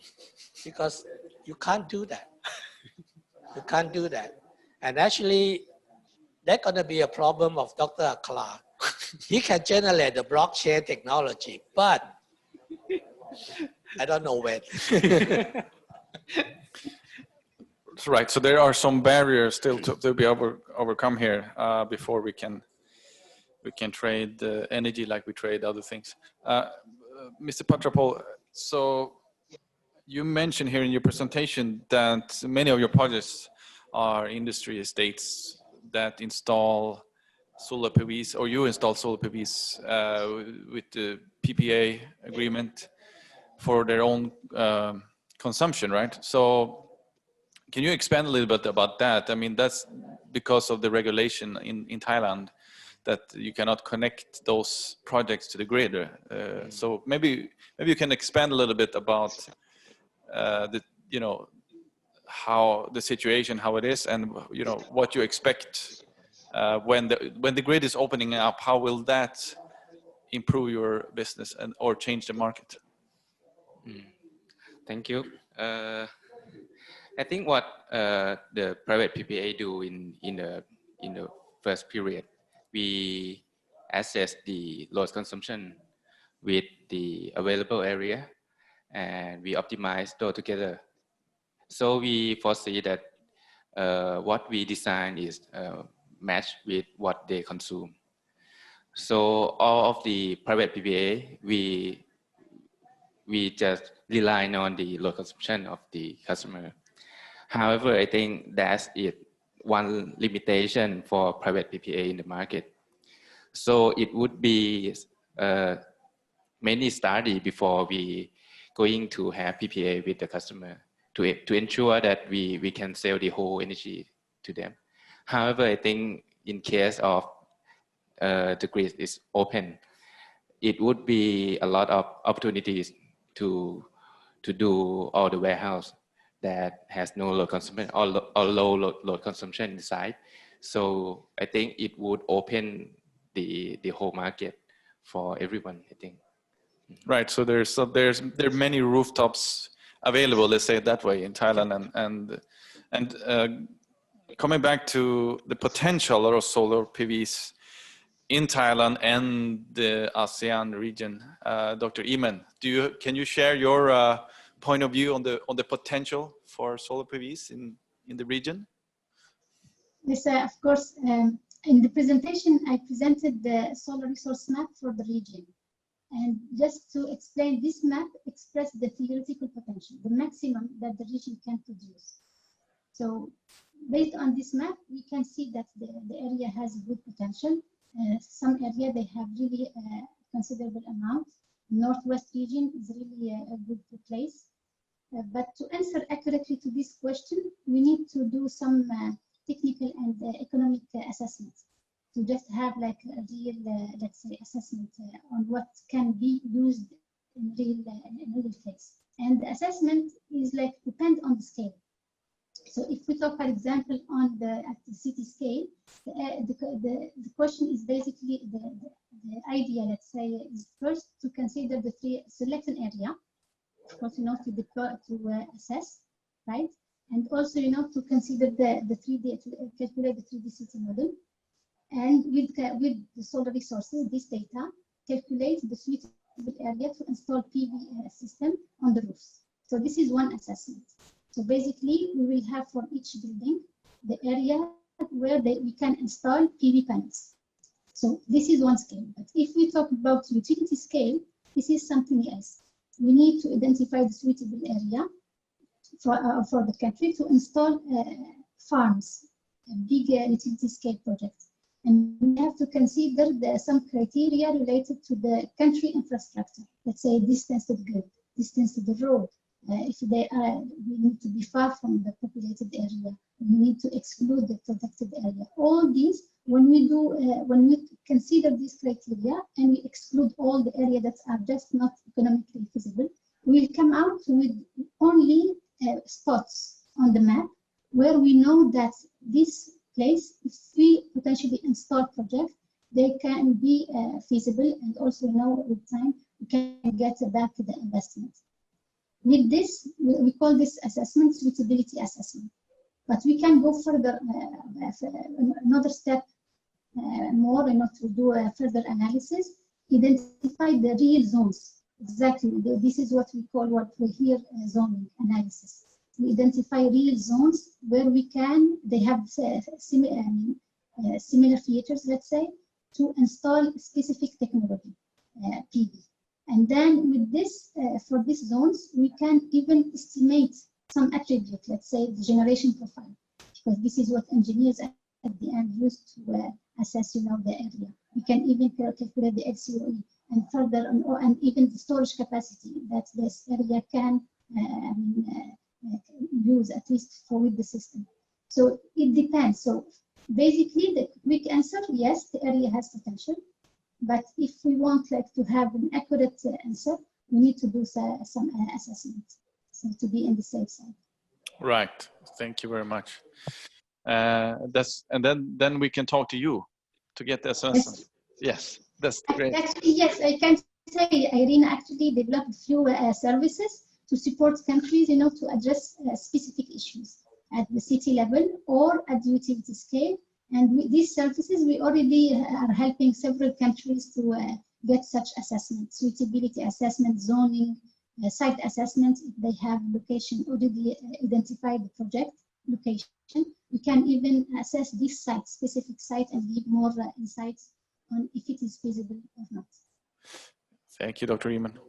because you can't do that. You can't do that. And actually, that's going to be a problem of Dr. Akala. He can generate the blockchain technology, but I don't know when. Right. So there are some barriers still to be overcome here before we can trade energy like we trade other things. Mr. Patrapol, so you mentioned here in your presentation that many of your projects are industry estates that install solar PVs, or you install solar PVs with the PPA agreement for their own consumption, right? So can you expand a little bit about that? I mean, that's because of the regulation in Thailand that you cannot connect those projects to the grid. So maybe you can expand a little bit about how the situation, how it is, and what you expect when the grid is opening up. How will that improve your business or change the market? Thank you. I think what the private PPA do in the first period, we assess the load consumption with the available area, and we optimize those together. So we foresee that what we design is matched with what they consume. So all of the private PPA, we just rely on the load consumption of the customer. However, I think that's one limitation for private PPA in the market. So it would be many study before we going to have PPA with the customer to ensure that we can sell the whole energy to them. However, I think in case of the grid is open, it would be a lot of opportunities to do all the warehouse that has no load consumption or low load consumption inside. So I think it would open the whole market for everyone, I think. Right. So there are many rooftops available, let's say it that way, in Thailand, and coming back to the potential of solar PVs in Thailand and the ASEAN region, Dr. Iman, can you share your point of view on the potential for solar PVs in the region? Yes, of course. In the presentation, I presented the solar resource map for the region. And just to explain, this map expresses the theoretical potential, the maximum that the region can produce. So based on this map, we can see that the area has good potential. Some area, they have really considerable amount. Northwest region is really a good place. But to answer accurately to this question, we need to do some technical and economic assessments to just have like a real, let's say, assessment on what can be used in real place. And the assessment is like depend on the scale. So if we talk, for example, at the city scale, the question is basically the idea, let's say, is first to consider select an area, of course, to assess, right? And also, to consider the 3D, to calculate the 3D city model. And with the solar resources, this data, calculate the suitable area to install PV system on the roofs. So this is one assessment. So basically, we will have for each building the area where we can install PV panels. So this is one scale. But if we talk about utility scale, this is something else. We need to identify the suitable area for the country to install farms, big utility scale projects. And we have to consider some criteria related to the country infrastructure. Let's say distance to the grid, distance to the road. If they are, we need to be far from the populated area. We need to exclude the protected area. All these, when we consider these criteria and we exclude all the areas that are just not economically feasible, we will come out with only spots on the map where we know that this place, if we potentially install projects, they can be feasible, and also know with time we can get back to the investment. With this, we call this assessment suitability assessment. But we can go further, another step more, and to do a further analysis, identify the real zones. Exactly, this is what we call, what we hear, zoning analysis. We identify real zones where we can, they have similar features, let's say, to install specific technology, PV. And then with this, for these zones, we can even estimate some attribute, let's say the generation profile, because this is what engineers at the end use to assess, the area. We can even calculate the LCOE and further, and even the storage capacity that this area can use, at least for with the system. So it depends. So basically, the quick answer, yes, the area has potential. But if we want to have an accurate answer, we need to do some assessment, so to be in the safe side. Right. Thank you very much. Then we can talk to you to get the assessment. Yes, that's great. Actually, yes, I can say IRENA actually developed a few services to support countries, to address specific issues at the city level or at the utility scale. And with these services, we already are helping several countries to get such assessments, suitability assessment, zoning, site assessment. If they have location already identified, the project location, we can even assess this site, specific site, and give more insights on if it is feasible or not. Thank you, Dr. Eamon.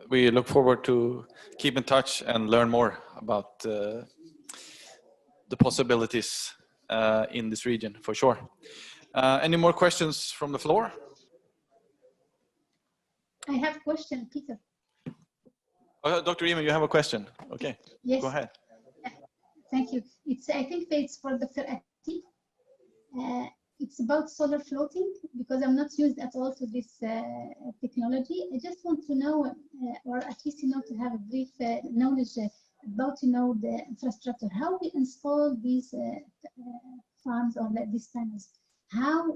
We look forward to keep in touch and learn more about the possibilities in this region, for sure. Any more questions from the floor? I have a question, Peter. Dr. Eamon, you have a question? Okay, yes. Go ahead. Thank you. I think it's for Dr. Ati. It's about solar floating, because I'm not used at all to this technology. I just want to know, or at least to have a brief knowledge about the infrastructure. How we install these farms or these panels? How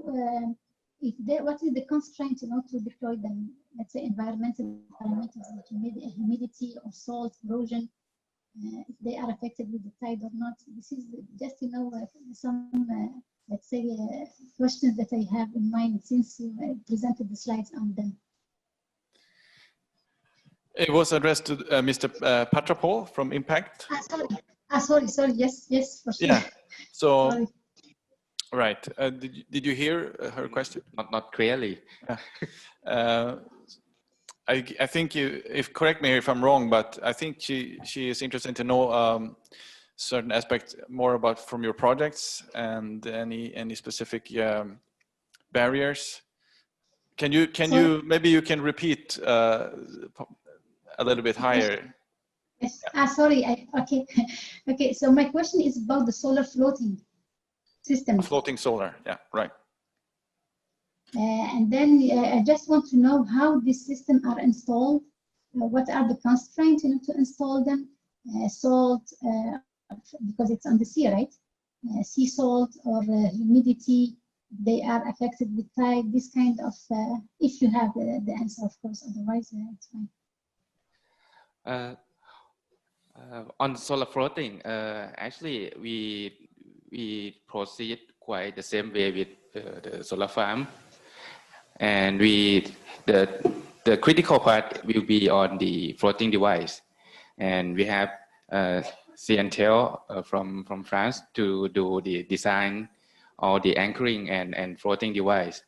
what is the constraint to deploy them? Let's say environmental parameters like humidity or salt, erosion. If they are affected with the tide or not. This is just some let's say questions that I have in mind since you presented the slides on them. It was addressed to Mr. Patrapol from Impact. Sorry. Yes, for sure. Yeah. So, sorry. Right. Did you hear her question? Not clearly. I think correct me if I'm wrong, but I think she is interested to know certain aspects more about from your projects and any specific barriers. Can you maybe you can repeat a little bit higher? Yes. Sorry. Okay. So my question is about the solar floating system. Floating solar. Yeah. Right. And then I just want to know how these systems are installed. What are the constraints to install them? Salt, because it's on the sea, right? Sea salt or humidity, they are affected with tide. This kind of, if you have the answer, of course. Otherwise, it's fine. On solar floating, actually, we proceed quite the same way with the solar farm. And the critical part will be on the floating device, and we have CNTEL from France to do the design or the anchoring and floating device.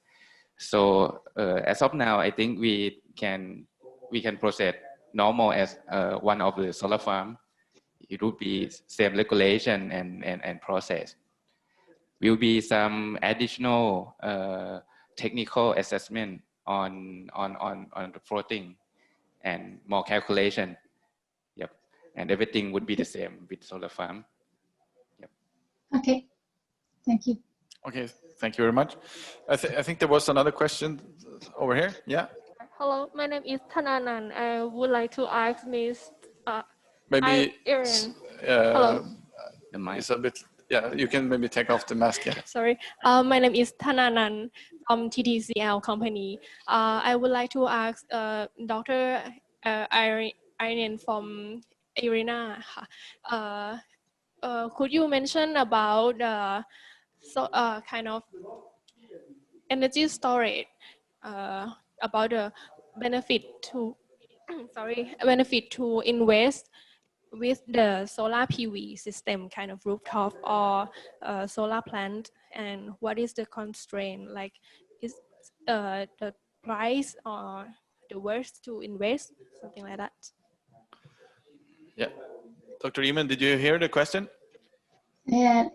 So as of now, I think we can proceed normal as one of the solar farm. It would be same regulation and process. will be some additional technical assessment on the floating and more calculation. Yep, and everything would be the same with solar farm. Yep. Okay, thank you. Okay, thank you very much. I think there was another question over here. Yeah. Hello, my name is Thananan. I would like to ask Ms. Maybe Irene. Hello. The mic. It's a bit. Yeah, you can maybe take off the mask. Yeah. Sorry. My name is Thananan from TTCL company. I would like to ask Dr. Irene from IRENA. Could you mention about kind of energy storage, about the benefit to invest with the solar PV system, kind of rooftop or solar plant, and what is the constraint? Like, is the price or the worth to invest, something like that? Yeah. Dr. Eamon, did you hear the question? I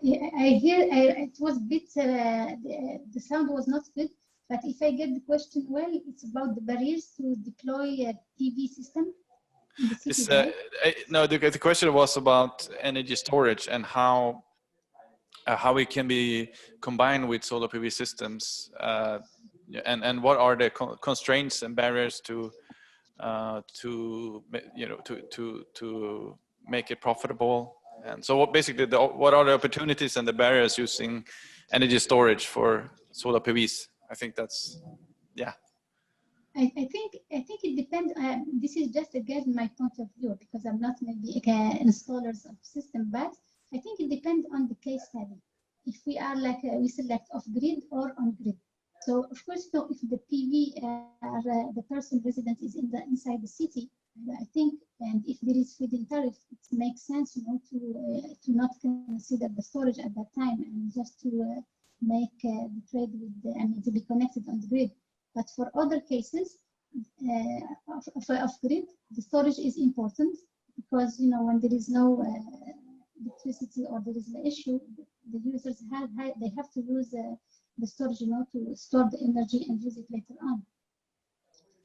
hear it was a bit, the sound was not good, but if I get the question well, it's about the barriers to deploy a PV system in the city, right? No, the question was about energy storage and how it can be combined with solar PV systems, and what are the constraints and barriers to make it profitable. And so basically, what are the opportunities and the barriers using energy storage for solar PVs? I think that's, yeah. I think it depends. This is just again my point of view, because I'm not maybe installers of system, but I think it depends on the case study. If we are like we select off grid or on grid. So of course, so if the PV the person resident is inside the city, I think, and if there is feed-in tariff, it makes sense, to not consider the storage at that time and just to make the trade with to be connected on the grid. But for other cases of grid, the storage is important, because when there is no electricity or there is an issue, the users they have to use the storage, to store the energy and use it later on.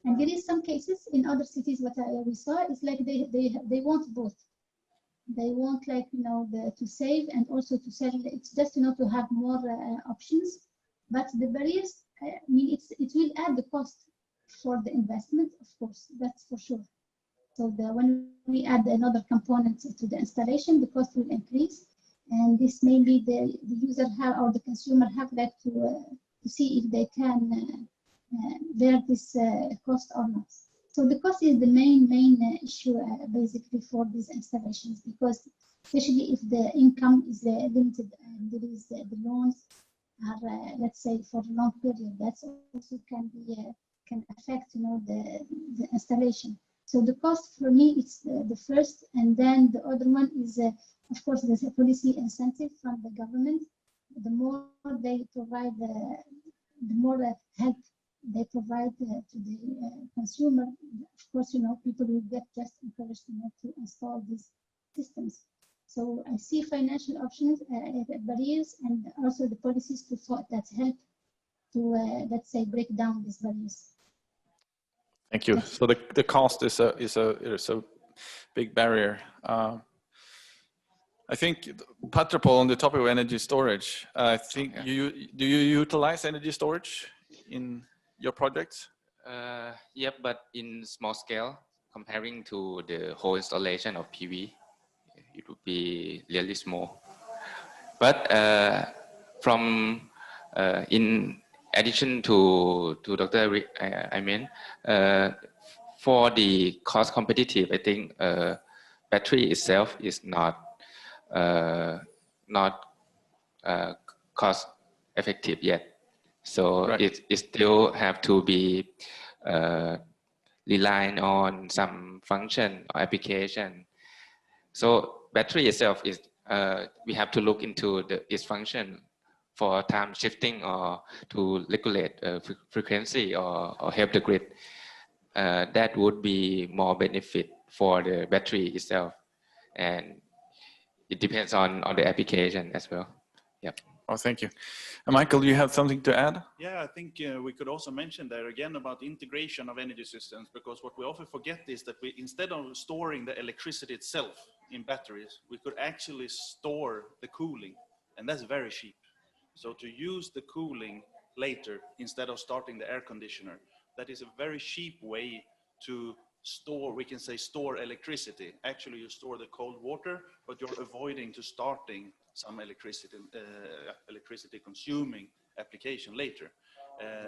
And there is some cases in other cities what we saw is like they want both. They want to save and also to sell. It's just to have more options. But the barriers, I mean, it will add the cost for the investment, of course. That's for sure. So when we add another component to the installation, the cost will increase, and this may be the user or the consumer have to see if they can bear this cost or not. So the cost is the main issue basically for these installations, because especially if the income is limited and there is the loans are let's say for a long period, that's also can affect the installation. So the cost for me is the first, and then the other one is of course there's a policy incentive from the government. The more they provide, the more help they provide to the consumer, of course, people will get just encouraged to install these systems. So I see financial options, barriers, and also the policies that help to let's say break down these barriers. Thank you. So the cost is a big barrier. I think Patrapol, on the topic of energy storage, I think do you utilize energy storage in your projects? Yep, but in small scale, comparing to the whole installation of PV, it would be really small. But in addition to Dr. Imen, for the cost competitive, I think battery itself is not cost effective yet. So right. it still have to be relying on some function or application. So battery itself is we have to look into its function for time shifting or to regulate frequency or help the grid. That would be more benefit for the battery itself, and it depends on the application as well. Yep. Oh, thank you. Michael, do you have something to add? Yeah, I think we could also mention there again about integration of energy systems, because what we often forget is that we, instead of storing the electricity itself in batteries, we could actually store the cooling, and that's very cheap. So to use the cooling later instead of starting the air conditioner, that is a very cheap way to store, we can say store electricity. Actually, you store the cold water, but you're avoiding to starting some electricity, electricity consuming application later.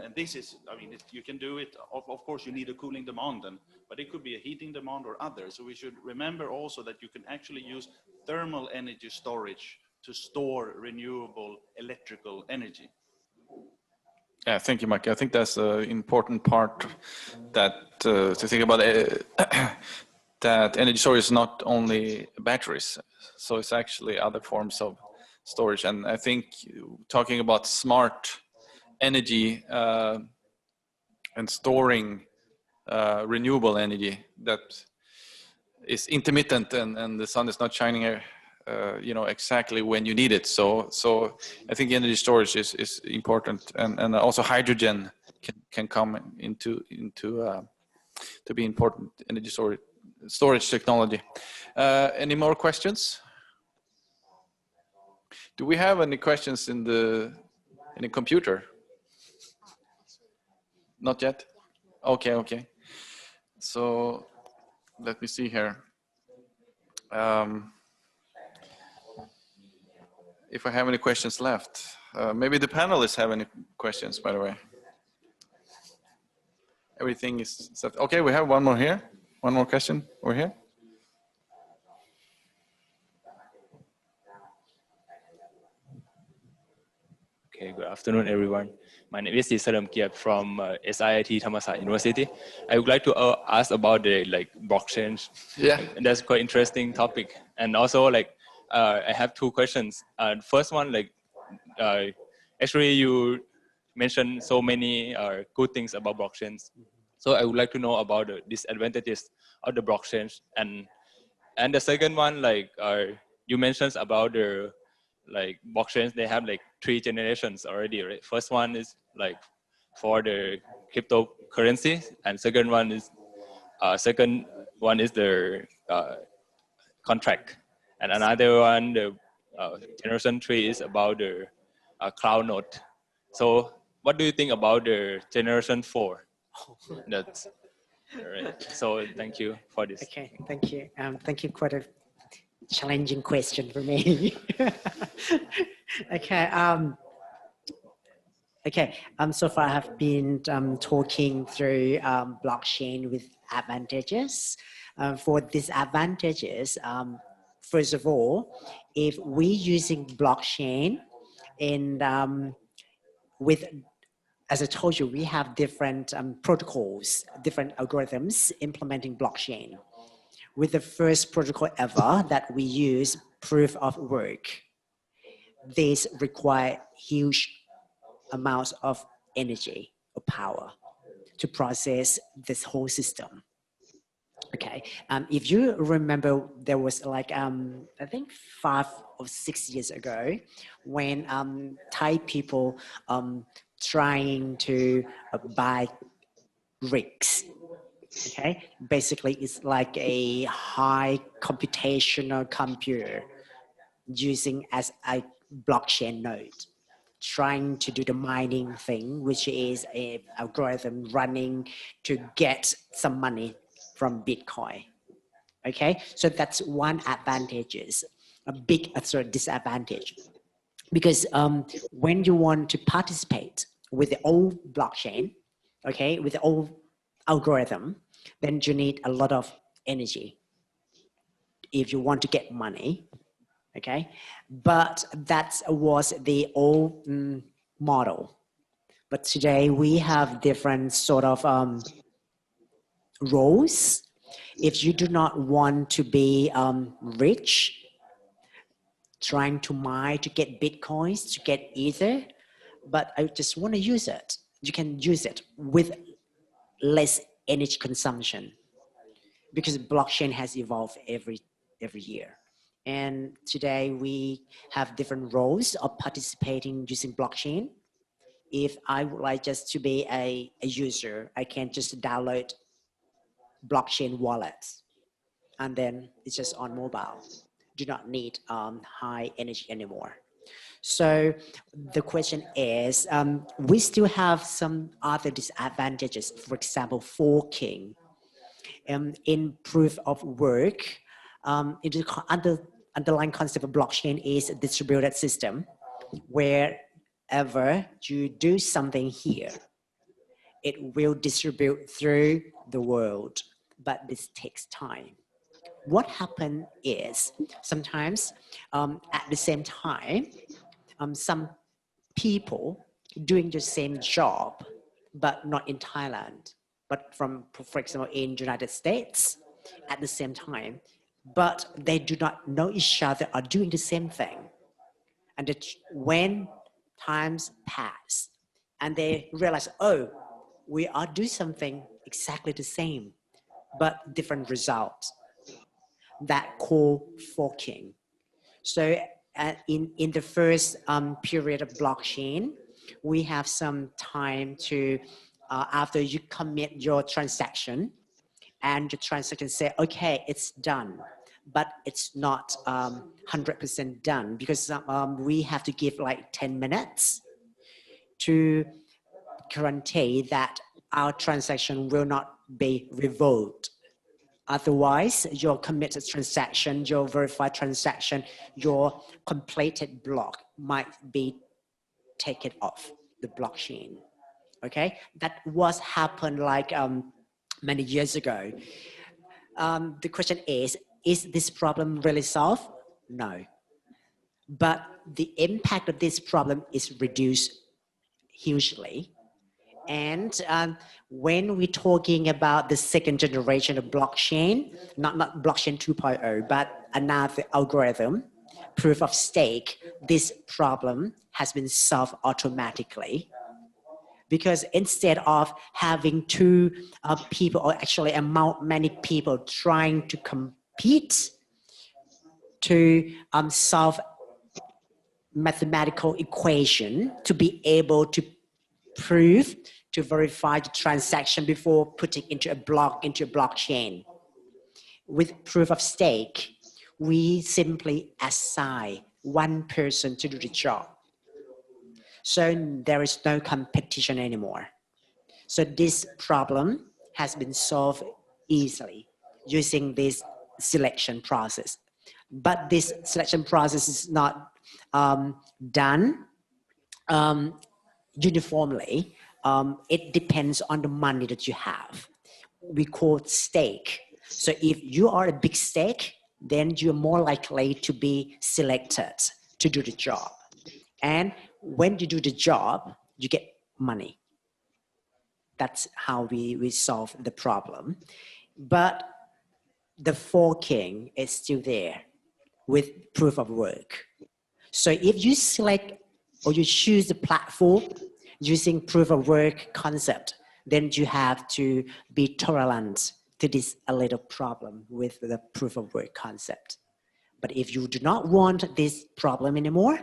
And this is, I mean, you can do it, of course you need a cooling demand then, but it could be a heating demand or other. So we should remember also that you can actually use thermal energy storage to store renewable electrical energy. Yeah, thank you, Mike. I think that's an important part that to think about that energy storage is not only batteries, so it's actually other forms of storage. And I think talking about smart energy and storing renewable energy that is intermittent and the sun is not shining you know, exactly when you need it. So I think energy storage is important, and also hydrogen can come into to be important energy storage technology. Any more questions? Do we have any questions in the computer? Not yet? Okay. So let me see here. If I have any questions left. Maybe the panelists have any questions, by the way. Everything is set. Okay, we have one more here. One more question over here. Okay, good afternoon, everyone. My name is Salam Kiat from SIIT Thammasat University. I would like to ask about the blockchain. Yeah. And that's quite interesting topic. And also I have two questions. First one, actually you mentioned so many good things about blockchains. So I would like to know about the disadvantages of the blockchains. And the second one, you mentioned about the blockchains, they have 3 generations already, right? First one is for the cryptocurrency, and second one is the contract, and another one, the generation 3 is about the cloud node. So what do you think about the generation 4? That's right. So thank you for this. Okay, thank you. Thank you. Quite a challenging question for me. Okay. So far I have been talking through blockchain with advantages. For disadvantages, first of all, if we're using blockchain and as I told you, we have different protocols, different algorithms implementing blockchain. With the first protocol ever that we use, proof of work, these require huge amounts of energy or power to process this whole system. Okay, if you remember, there was I think 5 or 6 years ago when Thai people trying to buy rigs. Okay, basically it's like a high computational computer using as a blockchain node, trying to do the mining thing, which is an algorithm running to get some money from Bitcoin. Okay, so that's one advantage, a big disadvantage, because when you want to participate with the old blockchain, okay, with the old algorithm, then you need a lot of energy if you want to get money, okay? But that was the old model. But today we have different sort of roles. If you do not want to be rich, trying to mine to get Bitcoins, to get Ether, but I just want to use it, you can use it with less energy consumption, because blockchain has evolved every year, And today we have different roles of participating using blockchain. If I would like just to be a user, I can just download blockchain wallets, and then it's just on mobile. Do not need high energy anymore. So the question is, we still have some other disadvantages. For example, forking. In proof of work, the underlying concept of blockchain is a distributed system. Wherever you do something here, it will distribute through the world, but this takes time. What happens is sometimes at the same time, some people doing the same job, but not in Thailand, but for example, in United States at the same time, but they do not know each other are doing the same thing. And when times pass and they realize, oh, we are doing something exactly the same, but different results. That called forking. So in the first period of blockchain, we have some time to, after you commit your transaction and the transaction say, okay, it's done, but it's not 100% done because we have to give like 10 minutes to guarantee that our transaction will not be revoked. Otherwise, your committed transaction, your verified transaction, your completed block might be taken off the blockchain. Okay, that was happened like many years ago. The question is this problem really solved? No. But the impact of this problem is reduced hugely. And when we're talking about the second generation of blockchain, not blockchain 2.0, but another algorithm, proof of stake, this problem has been solved automatically. Because instead of having two people, or actually many people trying to compete to solve mathematical equation to be able to prove, to verify the transaction before putting into a blockchain. With proof of stake, we simply assign one person to do the job. So there is no competition anymore. So this problem has been solved easily using this selection process. But this selection process is not done uniformly. It depends on the money that you have. We call it stake. So if you are a big stake, then you're more likely to be selected to do the job. And when you do the job, you get money. That's how we solve the problem. But the forking is still there with proof of work. So if you select or you choose the platform using proof of work concept, then you have to be tolerant to this a little problem with the proof of work concept. But if you do not want this problem anymore,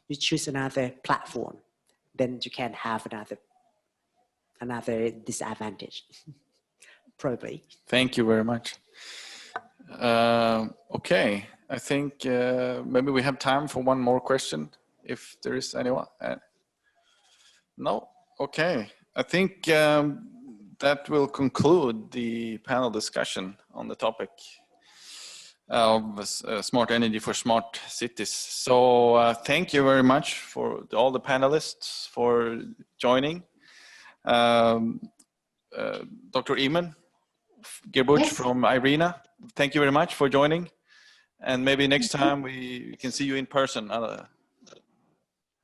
you choose another platform, then you can have another disadvantage, probably. Thank you very much. Okay, I think maybe we have time for one more question, if there is anyone. No? Okay. I think that will conclude the panel discussion on the topic of smart energy for smart cities. So thank you very much for all the panelists for joining. Dr. Iman Gerbuch from IRENA, thank you very much for joining. And maybe next time we can see you in person.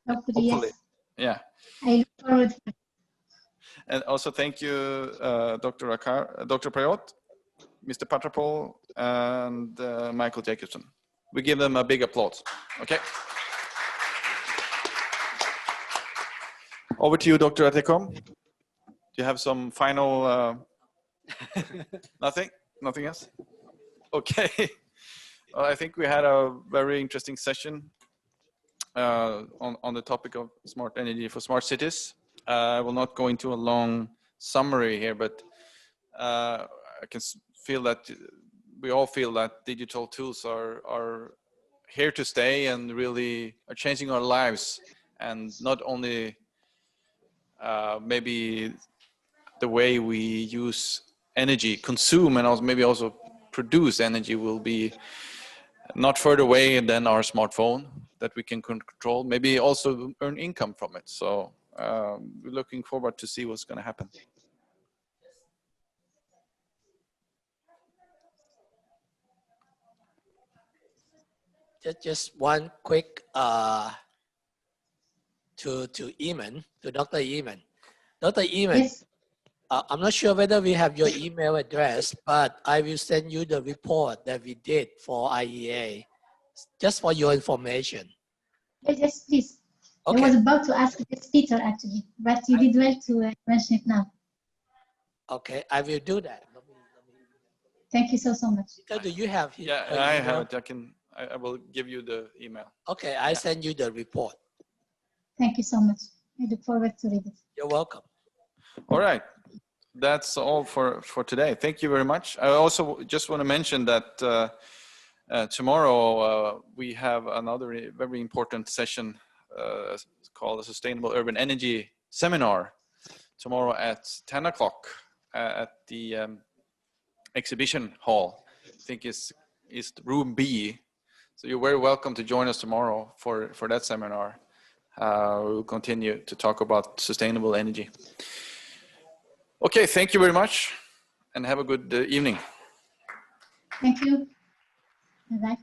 Hopefully. Yes. Yeah. I look forward. And also thank you, Dr. Prayot, Mr. Patrapol, and Michael Jacobson. We give them a big applause. Okay. Over to you, Dr. Atekom. Do you have some final? Nothing else? Okay. Well, I think we had a very interesting session on the topic of smart energy for smart cities. I will not go into a long summary here, but I can feel that we all feel that digital tools are here to stay and really are changing our lives, and not only maybe the way we use energy, consume, and also maybe also produce energy will be not further away than our smartphone that we can control, maybe also earn income from it. So we're looking forward to see what's going to happen. Just one quick to Dr. Eamon. Dr. Eamon, Yes. I'm not sure whether we have your email address, but I will send you the report that we did for IEA, just for your information. Yes, please. Okay. I was about to ask this Peter actually, but you did well to mention it now. Okay, I will do that. Thank you so much. Peter, do you have his, Yeah, her I email? have it. I will give you the email. Okay, I send you the report. Thank you so much. I look forward to read it. You're welcome. All right. That's all for today. Thank you very much. I also just want to mention that tomorrow we have another very important session called the Sustainable Urban Energy Seminar tomorrow at 10 o'clock at the exhibition hall. I think it's room B. So you're very welcome to join us tomorrow for that seminar. We'll continue to talk about sustainable energy. Okay, thank you very much and have a good evening. Thank you. Bye-bye.